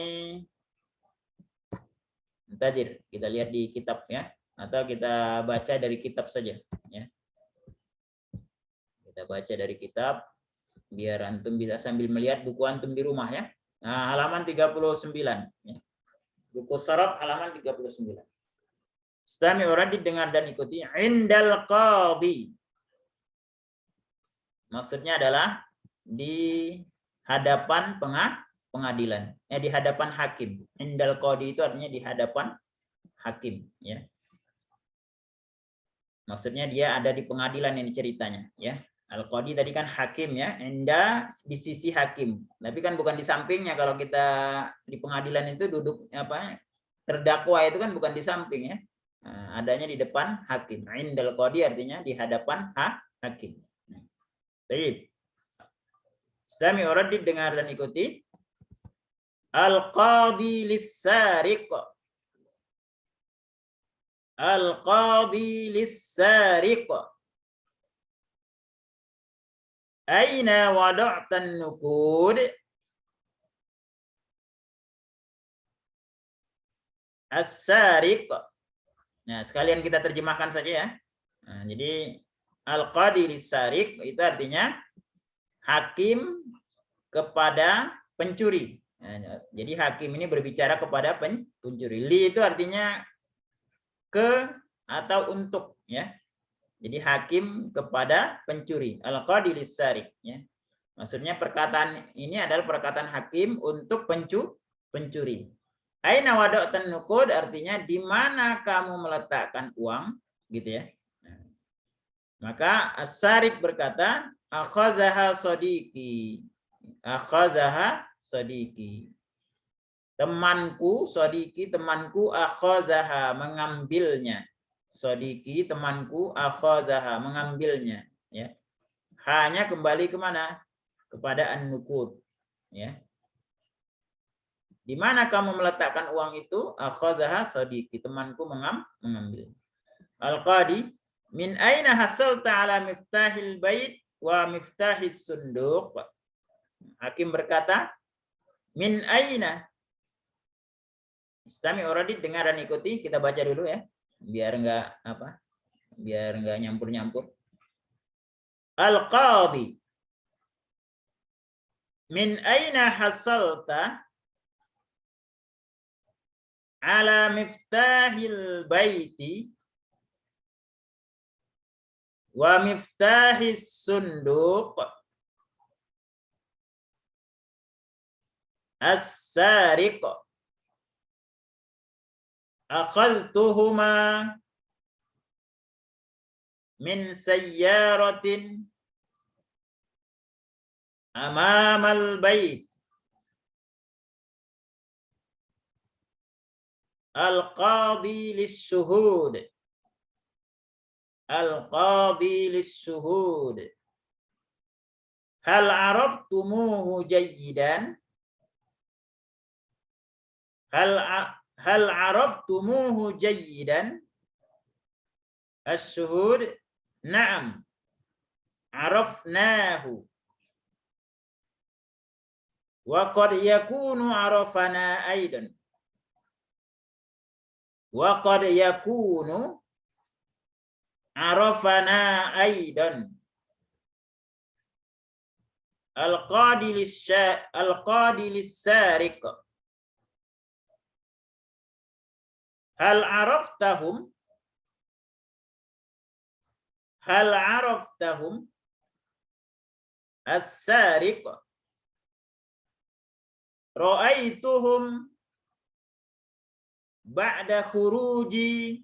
Tadir, kita lihat di kitab ya, atau kita baca dari kitab saja ya. Kita baca dari kitab biar antum bisa sambil melihat buku antum di rumah ya. Nah, halaman 39 ya. Buku Saraf halaman 39. Istami uradid, dengar dan ikuti. Indal qadhi. Maksudnya adalah di hadapan pengadilan, di hadapan hakim. Indal qadi itu artinya di hadapan hakim, ya. Maksudnya dia ada di pengadilan ini ceritanya, ya. Al-qadi tadi kan hakim, ya. Inda di sisi hakim. Tapi kan bukan di sampingnya. Kalau kita di pengadilan itu duduk terdakwa itu kan bukan di samping, ya. Nah, adanya di depan hakim. Indal qadi artinya di hadapan hakim. Baik. Sami uradid, dengar dan ikuti. Al-qadi lis-sariq. Al-qadi lis-sariq. Aina wada'tan nuqud? As-sariq. Nah, sekalian kita terjemahkan saja, ya. Nah, jadi al-qadi lis-sariq itu artinya hakim kepada pencuri. Nah, jadi hakim ini berbicara kepada pencuri. Li itu artinya ke atau untuk, ya. Jadi hakim kepada pencuri. Al-qadi lis-sariq, ya. Maksudnya perkataan ini adalah perkataan hakim untuk pencuri. Aina wada'tan nuqud artinya di mana kamu meletakkan uang, gitu, ya. Nah, maka as-sariq berkata, akhazaha sadiqi. Akhazaha sadiqi. Temanku, sadiqi temanku, akhazaha mengambilnya. Sadiqi temanku, akhazaha mengambilnya, ya. Hanya kembali kemana? Kepada an-nuqud, ya. Di mana kamu meletakkan uang itu? Akhazaha sadiqi, temanku mengambil. Al-qadi, min aina hasalta ala miftahil bait wa miftahis sunduq? Hakim berkata, min aina. Istami uradid, dengar dan ikuti. Kita baca dulu, ya. Biar enggak nyampur-nyampur. Al-qadi, min aina hasalta ala miftahil baiti wa miftahis sunduq as-sariq? Akhadtuhuma min sayyaratin amamal bait. Al-qadi lis-shuhud. Al-qadi lis-shuhud. Hal araftumuhu jayyidan? Hal araftumuhu jayyidan? Asy-syuhud, na'am. Arafnahu. Wa qad yakunu arafana aidan. Wa qad yakunu arafana aidan. Al-qadi lis-sariq. Hal araftahum? Hal araftahum? As-sariq. Ra'aituhum ba'da khuruji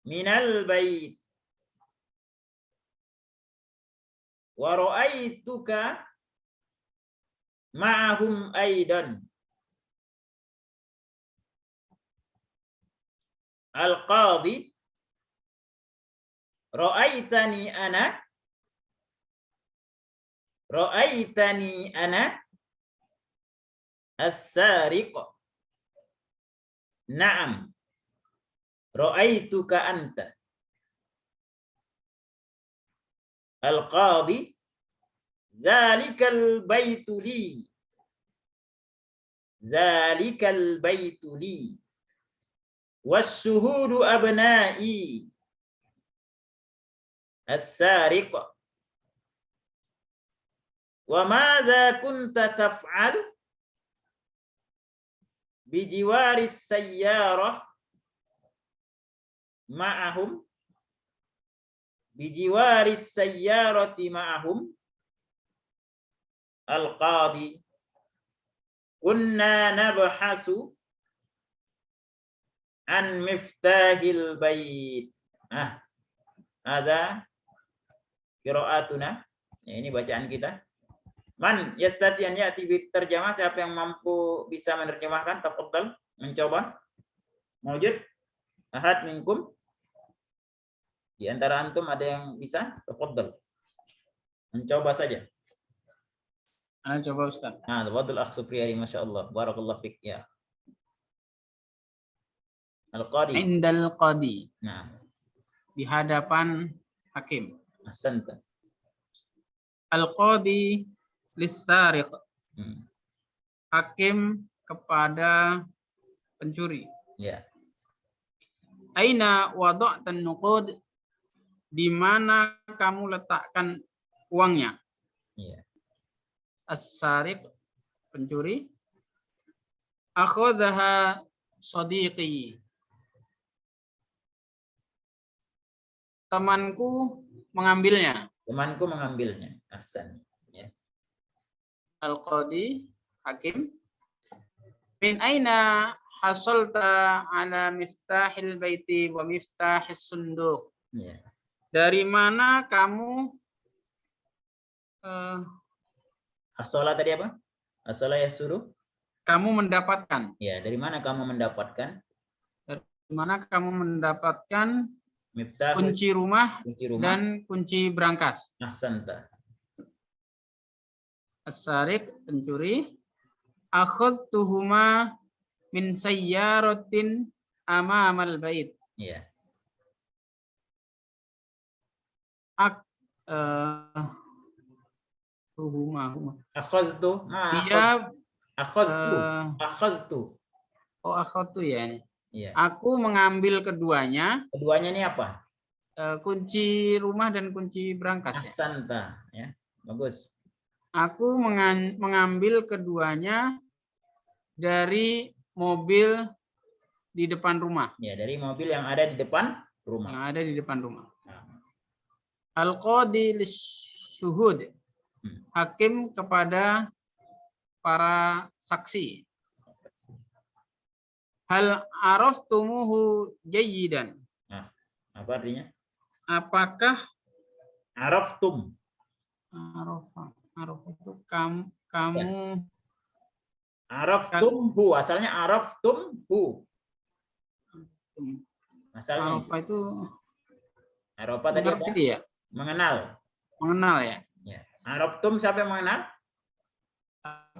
minal bait. Wa ra'aituka ma'ahum aidan. Al-qadi, ra'aitani ana? Ra'aitani ana? As-sariq. Na'am. Ra'aituka anta. Al-qadi, zalikal baitu li. Zalikal baitu li. Was-syuhudu abna'i. As-sariq. Wa madza kunta taf'al bi jiwaris sayyarah ma'ahum? Bi jiwaris sayyarati ma'ahum? Al-Qadi. Kunna nabhasu an miftahil bait. Ada qiraatuna. Ya, ini bacaan kita. Man yastati an ya'ti bi terjemah, siapa yang mampu bisa menerjemahkan? Tafadhal, mencoba. Mawjud? Ahad minkum? Di antara antum ada yang bisa? Tafadhal. Mencoba saja. Coba Ustaz. Tafadhal akh Supriyadi, masyaallah. Barakallahu fik ya. Al-Qadi. Indal qadi. Nah, Di hadapan hakim. ahsanta. Al-qadi lis-sariq. Hakim kepada pencuri. Ya. Aina wada'tan nuqud? Di mana kamu letakkan uangnya? Ya. As-sariq, pencuri. Akhadhaha sadiqi. Temanku mengambilnya. Temanku mengambilnya. Ahsan. Ya. Al-qadi, hakim. Min aina hasalta ala miftahil baiti wa miftahis sunduq? Ya. Dari mana kamu As-shalah tadi apa? As-shalah yasuruh? kamu mendapatkan? Ya, dari mana kamu mendapatkan? Dari mana kamu mendapatkan Miftah kunci rumah kunci rumah. dan kunci berangkas? Ahsanta. As-sariq, pencuri. Akhadtuhuma min sayyaratin amamal bait. Ya. Akhadtu. Dia Akhadtu. akhadtu ya. Ya. Aku mengambil keduanya, Keduanya ini apa? kunci rumah dan kunci berangkas ya. Ahsanta, ya. Bagus. Aku mengambil keduanya dari mobil di depan rumah. Ya, dari mobil yang ada di depan rumah. Yang ada di depan rumah. Nah. Al-qadi lisyuhud. Hakim kepada para saksi. Hal araftumuhu jayyidan. Nah, apa artinya? Apakah Araftum. Araf itu kamu Araftumhu, asalnya araftumhu. Asalnya Arafah itu Arafah tadi apa? mengerti ya? Mengenal. Mengenal ya. Ya. Araftum siapa yang mengenal?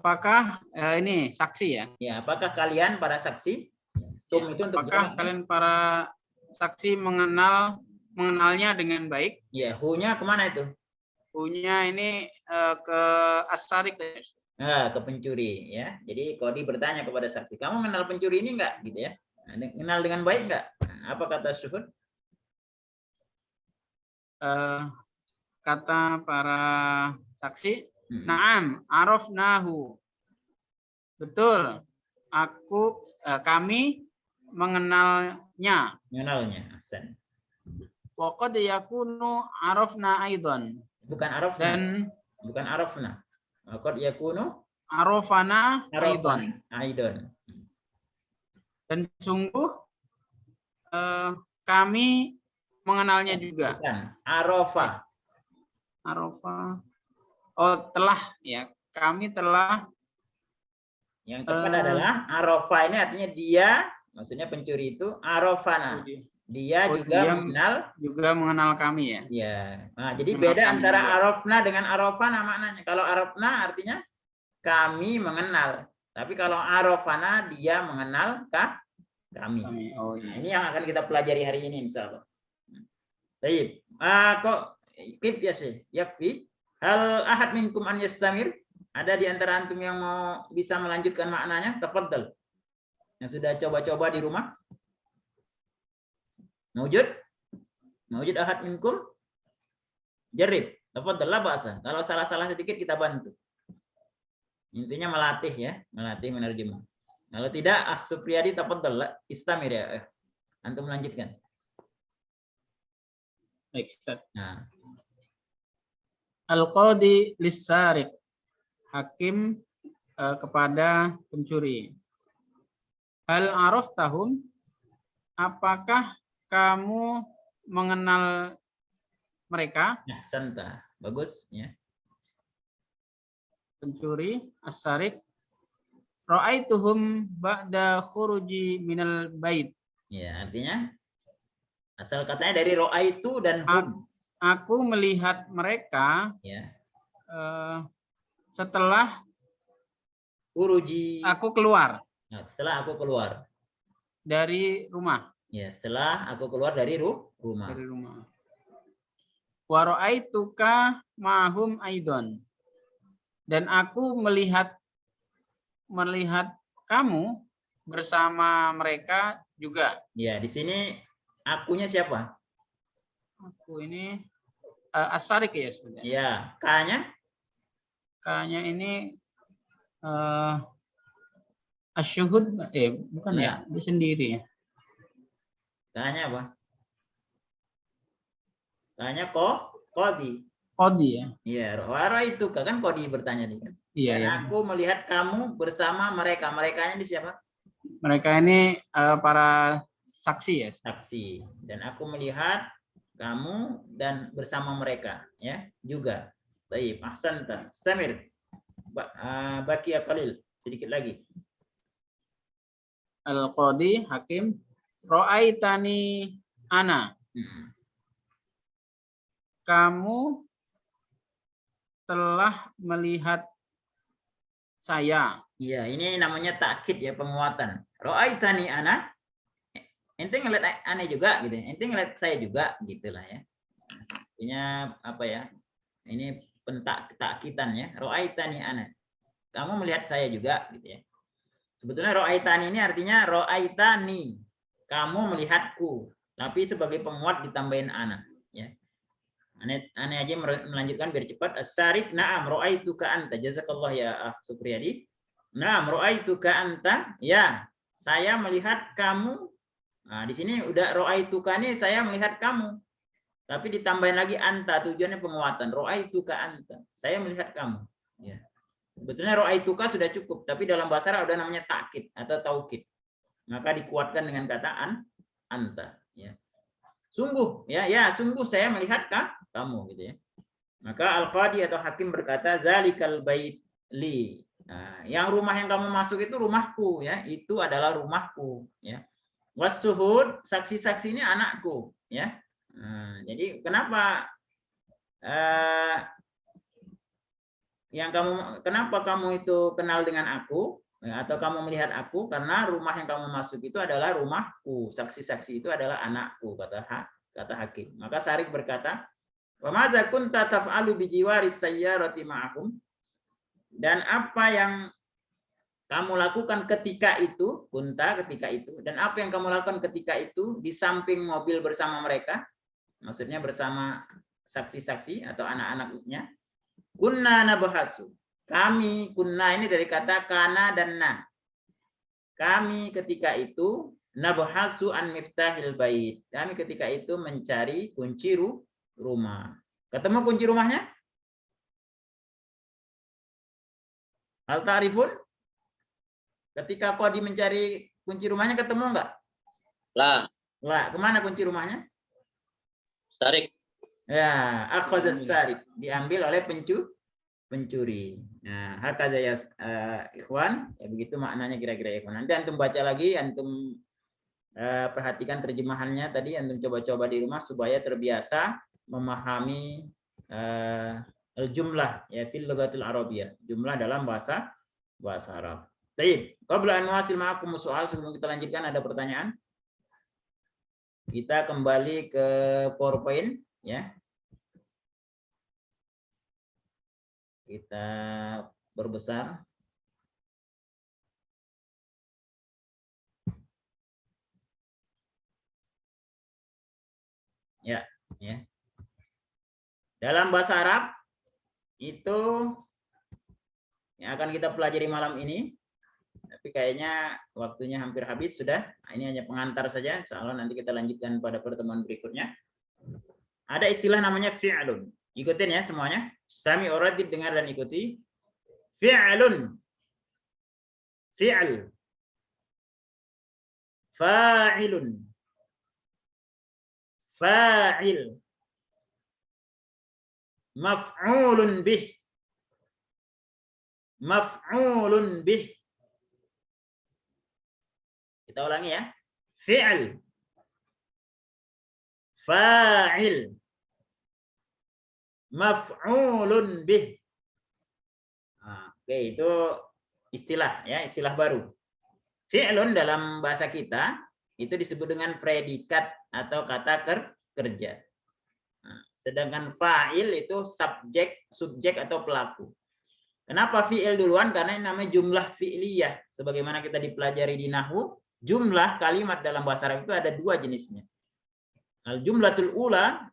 Apakah ini saksi ya? Ya, apakah kalian para saksi? Tum itu untuk Apakah kalian para saksi mengenalnya dengan baik? Ya, hu-nya kemana itu? Hu-nya ini ke as-sariq. Nah, ke pencuri ya. Jadi Qadi bertanya kepada saksi, kamu mengenal pencuri ini enggak gitu ya? Kenal dengan baik enggak? Apa kata syuhud? Kata para saksi, na'am, arafnahu. Betul. Kami mengenalnya. Mengenalnya, Hasan. Wa qad yakunu arafna aidan. Bukan arafna. Dan bukan arafna. Qad yakunu arafana aidan. Aidan. Dan sungguh kami mengenalnya juga. Bukan. Arafa. Arafa. Oh, telah ya. Kami telah. Yang tepat adalah arafa ini artinya dia, maksudnya pencuri itu arafana. Dia juga mengenal kami ya. Ya. Nah, jadi beda antara arafna dengan arafana maknanya. Kalau arafna artinya kami mengenal. Tapi kalau arafana dia mengenal kami. Oh, iya. Ini yang akan kita pelajari hari ini insyaallah. Baik. Kok kip ya sih? Yakfi. Hal ahad minkum an yastamir? Ada di antara antum yang mau bisa melanjutkan maknanya? Tafadhal. Yang sudah coba-coba di rumah? Mawjud? Mawjud ahad minkum? Jarib. Tafadhal lah bahasa. Kalau salah-salah sedikit kita bantu. Intinya melatih ya, melatih menerjemah. Kalau tidak, Supriyadi tafadhal istamir ya. Antum melanjutkan. Baik, Ustaz. Nah. Al-qadi lis-sariq. Hakim kepada pencuri. Hal araftahum, apakah kamu mengenal mereka? Ahsanta. Bagus ya. Pencuri, as-sarik. Ra'aituhum ba'da khuruji minal bait. Ya, artinya asal katanya dari ro'aitu dan hum. Aku melihat mereka Ya. Setelah Uruji. aku keluar Nah, setelah aku keluar. dari rumah. Ya, setelah aku keluar dari rumah. Dari rumah. Wa ra'aituka ma'hum aidon. Dan aku melihat kamu bersama mereka juga. Ya, di sini akunya siapa? Aku ini as-sarik ya sebenarnya. Ya, K-nya? Kayaknya ini asyuhud bukan ya, dia sendiri ya. K-nya apa? K-nya Qadi. Qadi ya. Iya, wara itu kan Qadi bertanya nih kan. Iya Dan ya. aku melihat kamu bersama mereka. Merekanya di siapa? Mereka ini para saksi ya. Saksi. Dan aku melihat kamu dan bersama mereka ya juga. Baik, ahsanta. Istamir. Baki qalil, sedikit lagi. Al-Qadi hakim ra'aitani ana. Kamu telah melihat saya. Iya, ini namanya takkid ya, penguatan. Ra'aitani ana. Ente ngeliat aneh juga gitu. Ente ngeliat saya juga gitulah ya. Artinya apa ya? Ini takkitan ya. Ra'aitani ana. Kamu melihat saya juga gitu ya. Sebetulnya ra'aitani ini artinya ra'aitani. Kamu melihatku. Tapi sebagai penguat ditambahin ana ya. Aneh aja melanjutkan biar cepat. As-sarik na'am ra'aituka anta. Jazakallah ya Supriyadi. Na'am ra'aituka anta. Ya, saya melihat kamu. Nah, di sini udah ra'aituka nih, saya melihat kamu. Tapi ditambahin lagi anta, tujuannya penguatan. Ra'aituka anta. Saya melihat kamu. Ya. Sebetulnya ra'aituka sudah cukup, tapi dalam bahasa Arab ada namanya takkid atau taukid. Maka dikuatkan dengan kata anta, ya. Sungguh, ya, sungguh saya melihat kamu gitu ya. Maka al-qadi atau hakim berkata zalikal bait li. Nah, yang rumah yang kamu masuk itu rumahku ya, itu adalah rumahku ya. Wasuhud, saksi-saksi ini anakku ya. Nah, jadi kenapa kenapa kamu itu kenal dengan aku ya, atau kamu melihat aku? Karena rumah yang kamu masuk itu adalah rumahku, saksi-saksi itu adalah anakku, kata hakim. Maka Sarik berkata, wa madza kunta taf'alu bi jiwari sayyarati ma'akum? Dan apa yang kamu lakukan ketika itu, ketika itu, dan apa yang kamu lakukan ketika itu di samping mobil bersama mereka, maksudnya bersama saksi-saksi atau anak-anaknya. Kunna nabahasu. Kami, kunna ini dari kata kana dan na. Kami ketika itu nabahasu an miftahil bait. Kami ketika itu mencari kunci rumah. Ketemu kunci rumahnya? Hal ta'rifun? Ketika Qadi mencari kunci rumahnya ketemu enggak? Lah. Kemana kunci rumahnya? Sarik. Ya, akhadhas sarik, diambil oleh pencuri. Nah, hakaza ya ikhwan, ya begitu maknanya kira-kira ikhwan. Nanti antum baca lagi, antum perhatikan terjemahannya tadi, antum coba-coba di rumah supaya terbiasa memahami al-jumlah ya fil lughatil arabiyyah, jumlah dalam bahasa Arab. Baik, qabla an nuwasil ma'akum soal, sebelum kita lanjutkan ada pertanyaan. Kita kembali ke PowerPoint ya. Kita berbesar. Ya. Dalam bahasa Arab itu yang akan kita pelajari malam ini, tapi kayaknya waktunya hampir habis sudah. Ini hanya pengantar saja. Insyaallah nanti kita lanjutkan pada pertemuan berikutnya. Ada istilah namanya fi'lun. Ikutin ya semuanya. Sami uradid, dengar dan ikuti. fi'lun, fi'l, fa'ilun, fa'il, maf'ulun bih, maf'ulun bih. Kita ulangi ya. Fi'l, fa'il, maf'ulun bih. Nah, oke, itu istilah ya, istilah baru. Fi'lun dalam bahasa kita itu disebut dengan predikat atau kata kerja. Nah, sedangkan fa'il itu subjek atau pelaku. Kenapa fi'il duluan? Karena ini namanya jumlah fi'liyah. Sebagaimana kita dipelajari di nahwu, jumlah kalimat dalam bahasa Arab itu ada dua jenisnya. Al-jumlatul ula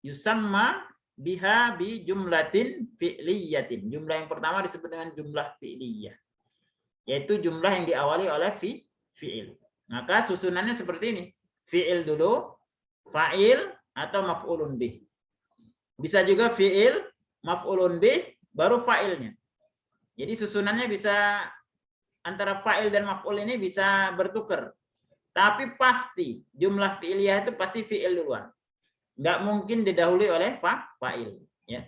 yusamma biha bi jumlatin fi'liyatin. Jumlah yang pertama disebut dengan jumlah fi'liyah, yaitu jumlah yang diawali oleh fi'il. Maka susunannya seperti ini. Fi'il dulu, fa'il atau maf'ulun bih. Bisa juga fi'il, maf'ulun bih, baru fa'ilnya. Jadi susunannya bisa antara fa'il dan maf'ul ini bisa bertukar. Tapi pasti jumlah fi'liyah itu pasti fi'il duluan. Nggak mungkin didahului oleh fa'il. Ya.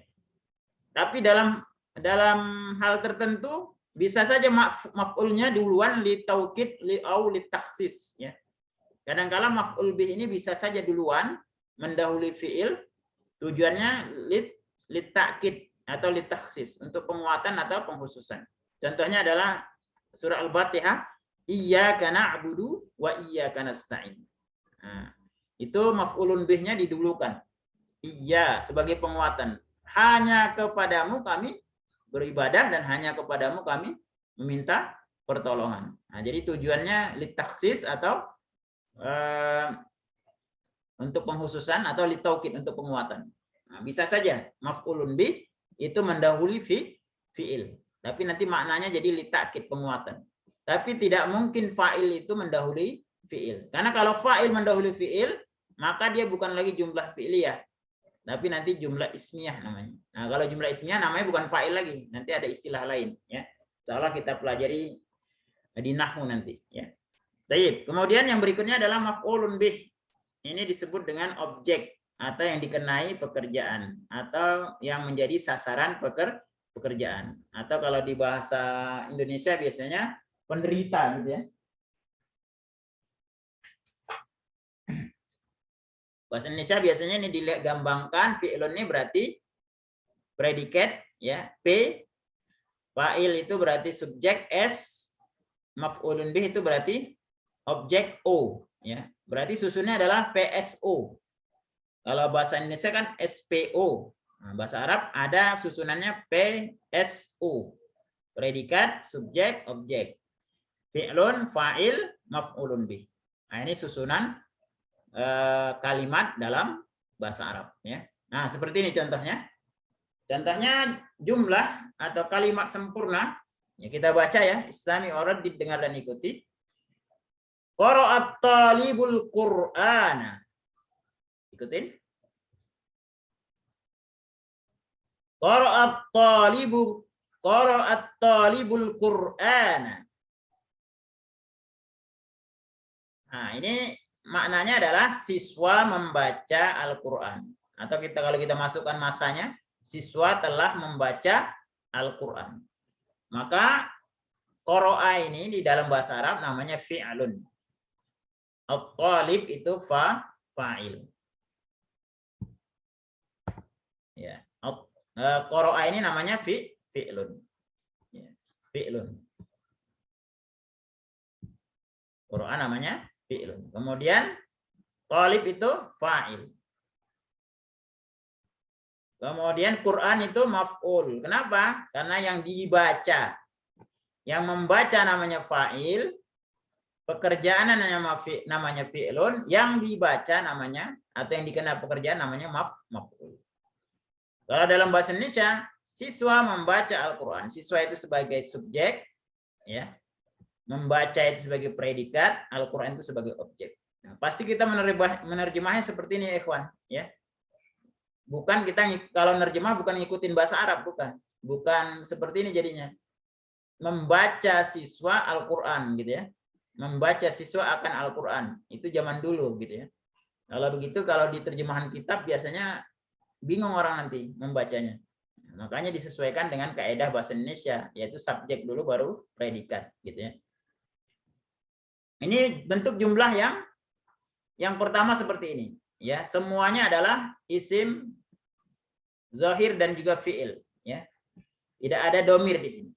Tapi dalam hal tertentu bisa saja maf'ulnya duluan li taukid li au li takhsis. Ya. Kadang-kala maf'ul bih ini bisa saja duluan mendahului fi'il, tujuannya li ta'kid atau li takhsis, untuk penguatan atau pengkhususan. Contohnya adalah surah Al-Fatihah, iyyaka na'budu wa iyyaka nasta'in. Nah, itu maf'ulun bihnya didulukan. Iya sebagai penguatan. Hanya kepadamu kami beribadah dan hanya kepadamu kami meminta pertolongan. Nah, jadi tujuannya li takhsis atau untuk pengkhususan atau li taukid untuk penguatan. Nah, bisa saja maf'ulun bih itu mendahului fi'il. Tapi nanti maknanya jadi li ta'kid, penguatan. Tapi tidak mungkin fa'il itu mendahului fi'il. Karena kalau fa'il mendahului fi'il, maka dia bukan lagi jumlah fi'liyah, tapi nanti jumlah ismiyah namanya. Nah, kalau jumlah ismiyah namanya bukan fa'il lagi, nanti ada istilah lain. Ya, seolah kita pelajari di nahwu nanti. Ya. Baik. Kemudian yang berikutnya adalah maf'ulun bih. Ini disebut dengan objek atau yang dikenai pekerjaan atau yang menjadi sasaran pekerjaan. Atau kalau di bahasa Indonesia biasanya penderita gitu ya. Bahasa Indonesia biasanya ini digambangkan fi'lun ini berarti predikat ya, P, fa'il itu berarti subjek S, maf'ulun bih itu berarti objek O ya. Berarti susunnya adalah PSO. Kalau bahasa Indonesia kan SPO. Nah, bahasa Arab ada susunannya PSO. Predikat, subjek, objek. Fi'lun, fa'il, maf'ulun bih. Nah, ini susunan kalimat dalam bahasa Arab ya. Nah, seperti ini contohnya. Contohnya jumlah atau kalimat sempurna. Ya, kita baca ya, Islami orang didengar dan ikuti. Qara'at talibul Qur'ana. Ikutin. Qara'at talibul Qur'ana. Nah, ini maknanya adalah siswa membaca Al-Qur'an. Atau kalau kita masukkan masanya, siswa telah membaca Al-Qur'an. Maka qara'a ini di dalam bahasa Arab namanya fi'lun. At-talib itu fa'il. Ya. Qara'a ini namanya fi'lun. Ya. Fi'lun. Qara'a namanya fi'lun. Kemudian talib itu fa'il. Kemudian Quran itu maf'ul. Kenapa? Karena yang dibaca, yang membaca namanya fa'il, pekerjaan namanya fi'lun, yang dibaca namanya atau yang dikenal pekerjaan namanya maf'ul. Kalau dalam bahasa Indonesia, siswa membaca Al-Qur'an. Siswa itu sebagai subjek, ya. Membaca itu sebagai predikat, Al-Qur'an itu sebagai objek. Nah, pasti kita menerjemahnya seperti ini, ikhwan, ya. Bukan kita kalau nerjemah bukan ngikutin bahasa Arab, bukan. bukan seperti ini jadinya. Membaca siswa Al-Qur'an gitu ya. Membaca siswa akan Al-Qur'an. Itu zaman dulu gitu ya. Kalau begitu, kalau di terjemahan kitab biasanya bingung orang nanti membacanya. Makanya disesuaikan dengan kaidah bahasa Indonesia, yaitu subjek dulu baru predikat gitu ya. Ini bentuk jumlah yang pertama seperti ini ya. Semuanya adalah isim zahir dan juga fiil ya. Tidak ada domir di sini.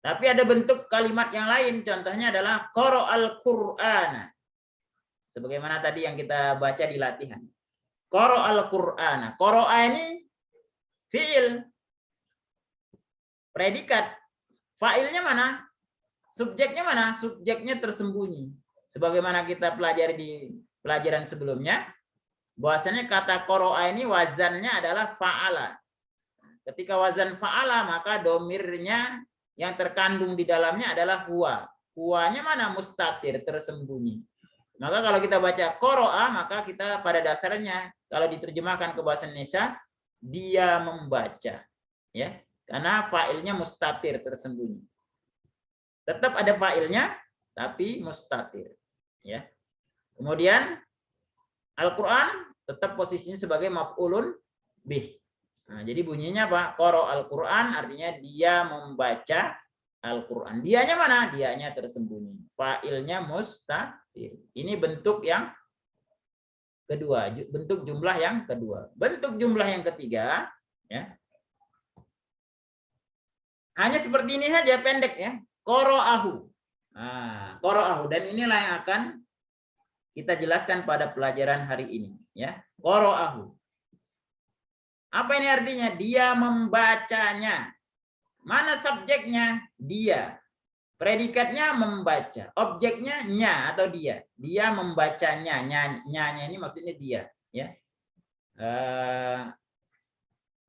Tapi ada bentuk kalimat yang lain, contohnya adalah qara'al Qur'ana. Sebagaimana tadi yang kita baca di latihan. Qara'al Qur'ana. Qara'a ini fiil. Predikat. Fa'ilnya mana? Subjeknya mana? Subjeknya tersembunyi. Sebagaimana kita pelajari di pelajaran sebelumnya, bahwasanya kata qara'a ini wazannya adalah fa'ala. Ketika wazan fa'ala, maka domirnya yang terkandung di dalamnya adalah huwa. Huwanya mana? Mustatir, tersembunyi. Maka kalau kita baca qara'a, maka kita pada dasarnya kalau diterjemahkan ke bahasa Indonesia, dia membaca. Ya, karena fa'ilnya mustatir, tersembunyi. Tetap ada fa'ilnya, tapi mustatir. Ya. Kemudian Al-Qur'an tetap posisinya sebagai maf'ulun bih. Nah, jadi bunyinya apa? Qara'al Qur'an artinya dia membaca Al-Qur'an. Dianya mana? Dianya tersembunyi. Fa'ilnya mustatir. Ini bentuk yang kedua, bentuk jumlah yang kedua. Bentuk jumlah yang ketiga, ya. Hanya seperti ini saja, pendek ya. Qara'ahu. Nah, qara'ahu, dan inilah yang akan kita jelaskan pada pelajaran hari ini, ya. Qara'ahu. Apa ini artinya? Dia membacanya. Mana subjeknya? Dia. Predikatnya membaca. Objeknya nya atau dia. Dia membacanya. Nya-nya ini maksudnya dia. Ya.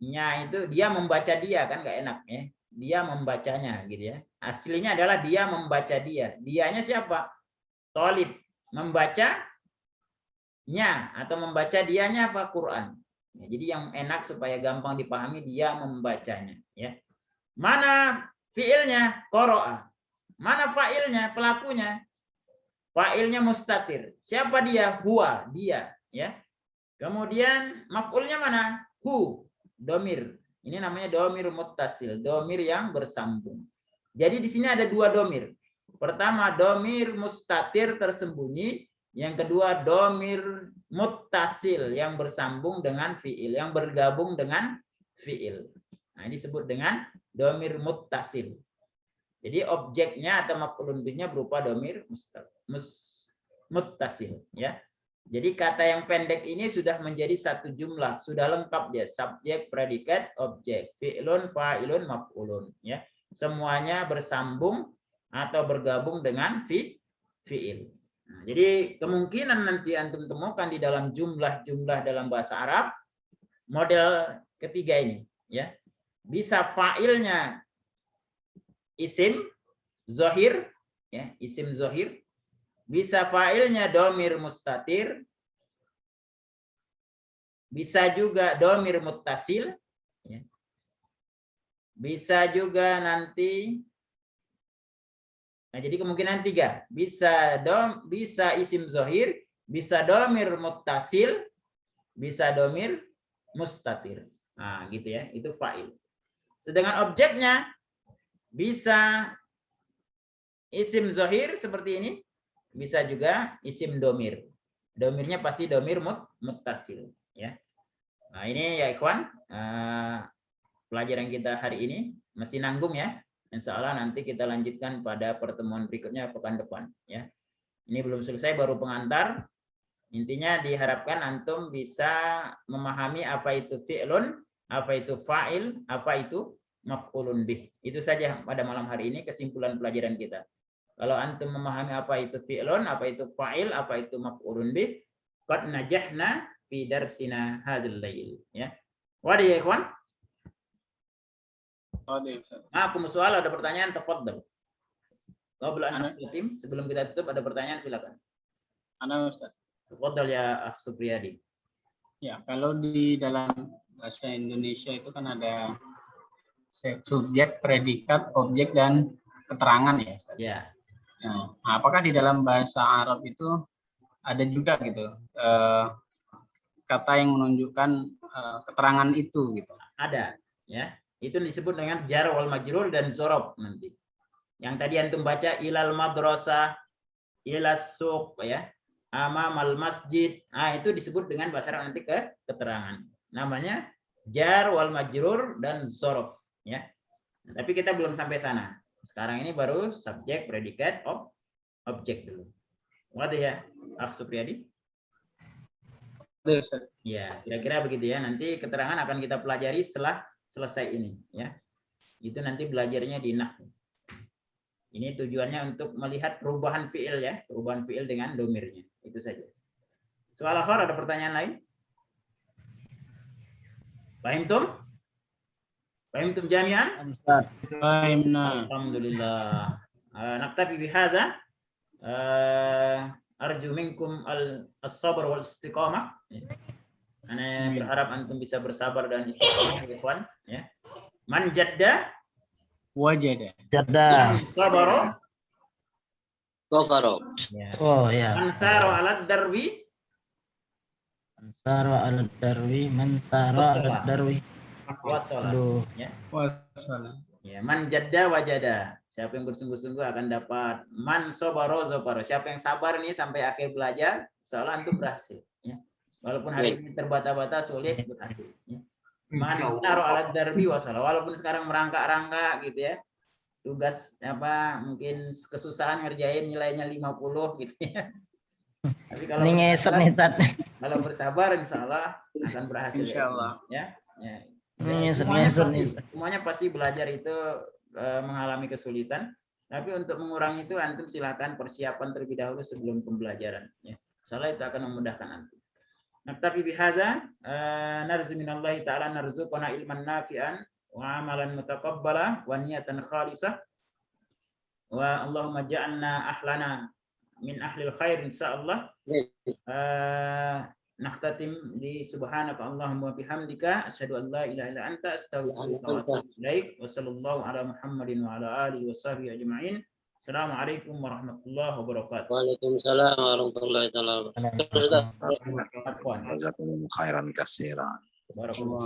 Nya itu dia membaca dia, kan nggak enak ya. Dia membacanya gitu ya. Aslinya adalah dia membaca dia. Dianya siapa? Thalib. Membacanya atau membaca dianya apa? Quran. Ya, jadi yang enak supaya gampang dipahami, dia membacanya. Ya. Mana fiilnya? Qara'a. Mana fa'ilnya? Pelakunya. Fa'ilnya mustatir. Siapa dia? Huwa, dia. Ya. Kemudian maf'ulnya mana? Hu, domir. Ini namanya domir muttasil, domir yang bersambung. Jadi di sini ada dua domir. Pertama domir mustatir tersembunyi. Yang kedua domir muttasil yang bersambung dengan fiil, yang bergabung dengan fiil. Nah, ini disebut dengan domir muttasil. Jadi objeknya atau maf'ulun bihnya berupa domir muttasil, ya. Jadi kata yang pendek ini sudah menjadi satu jumlah, sudah lengkap dia, subjek, predikat, objek, fi'lun, fa'ilun, maf'ulun, ya. Semuanya bersambung atau bergabung dengan fi'il. Nah, jadi kemungkinan nanti antum temukan di dalam jumlah-jumlah dalam bahasa Arab model ketiga ini, ya. Bisa fa'ilnya isim zahir, ya, isim zahir. Bisa fa'ilnya domir mustatir. Bisa juga domir muttasil, ya. Bisa juga nanti. Nah, jadi kemungkinan tiga. Bisa isim zahir, bisa domir muttasil, bisa domir mustatir. Nah, gitu ya. Itu fa'il. Sedangkan objeknya bisa isim zahir seperti ini, bisa juga isim domir. Domirnya pasti domir muttasil, ya. Nah, ini ya ikhwan, pelajaran kita hari ini masih nanggung ya. Insya Allah nanti kita lanjutkan pada pertemuan berikutnya pekan depan, ya. Ini belum selesai, baru pengantar. Intinya diharapkan antum bisa memahami apa itu fi'lun, apa itu fa'il, apa itu maf'ulun bih. Itu saja pada malam hari ini kesimpulan pelajaran kita. Kalau antum memahami apa itu fi'lun, apa itu fa'il, apa itu maf'ulun bih, qad najahna fi darsina hadzal lail, ya. Wadah ya ikhwan. Aku soal ada pertanyaan, tafadhal. Sebelum kita tutup ada pertanyaan, silakan. Ana Ustaz. Tafadhal ya Akh Supriyadi. Ya, kalau di dalam bahasa Indonesia itu kan ada subjek, predikat, objek, dan keterangan ya Ustaz? Ya. Nah, apakah di dalam bahasa Arab itu ada juga gitu kata yang menunjukkan keterangan itu gitu? Ada, ya. Itu disebut dengan jar wal majrur dan zorob nanti. Yang tadi antum baca ilal madrasah, ilas suq, ya, amamal masjid. Nah, itu disebut dengan bahasa Arab nanti keterangan. Namanya jar wal majrur dan zorob, ya. Nah, tapi kita belum sampai sana. Sekarang ini baru subjek, predikat, objek dulu. Wadah ya, Akh Supriyadi? Ya, kira-kira begitu ya. Nanti keterangan akan kita pelajari setelah selesai ini, ya. Itu nanti belajarnya di nahwu. Ini tujuannya untuk melihat perubahan fiil ya, perubahan fiil dengan domirnya. Itu saja. Soal akhir ada pertanyaan lain? Fahimtum? Fahimtum jami'an? Fahimna. Alhamdulillah. Naktafi bihadza. Arju minkum as-sabr wal istiqamah. Ana berharap antum bisa bersabar dan istiqamah, ikhwan, ya. Man jadda Wajada. Jada. sabaro. Kofaro. Ya. Oh ya. Man sara 'ala darwi Sara al darwi, man sara al darwi. wasala. Aduh. Ya. Wassalam. Ya, man jadda wajada. Siapa yang bersungguh-sungguh akan dapat. Man sobaro zoparo. Siapa yang sabar nih sampai akhir belajar, seolah antum berhasil. Ya. Walaupun hari ini terbata-bata sulit, berhasil. Ya. Man saro alat darbi wasala. Walaupun sekarang merangkak-rangkak gitu ya. Tugas apa mungkin kesusahan ngerjain nilainya 50 gitu ya. Tapi kalau Ini ngesot nih Tat. kalau bersabar insya Allah akan berhasil. Insya Allah. Ya. Ya. Ini Semuanya ngesot nih. semuanya pasti belajar itu mengalami kesulitan. Tapi untuk mengurangi itu antum silakan persiapan terlebih dahulu sebelum pembelajaran. Ya. Salah itu akan memudahkan antum. Naktafi bihadza narzu minallahi ta'ala narzuqana ilman nafi'an wa amalan mutaqabbala wa niyatan khalisah wa Allahumma ja'alna ahlana min ahlil khair insyaallah. Nakhtatim di subhanaka Allahumma bihamdika asyhadu an la ilaha illa anta astaghfiruka wa atubu ilaik wa sallallahu ala Muhammadin wa ala alihi wa sahbihi ajma'in. Assalamualaikum warahmatullahi wabarakatuh. Waalaikumsalam warahmatullahi wabarakatuh. Afwan. Jazakumullahu khairan katsiran. Barakallahu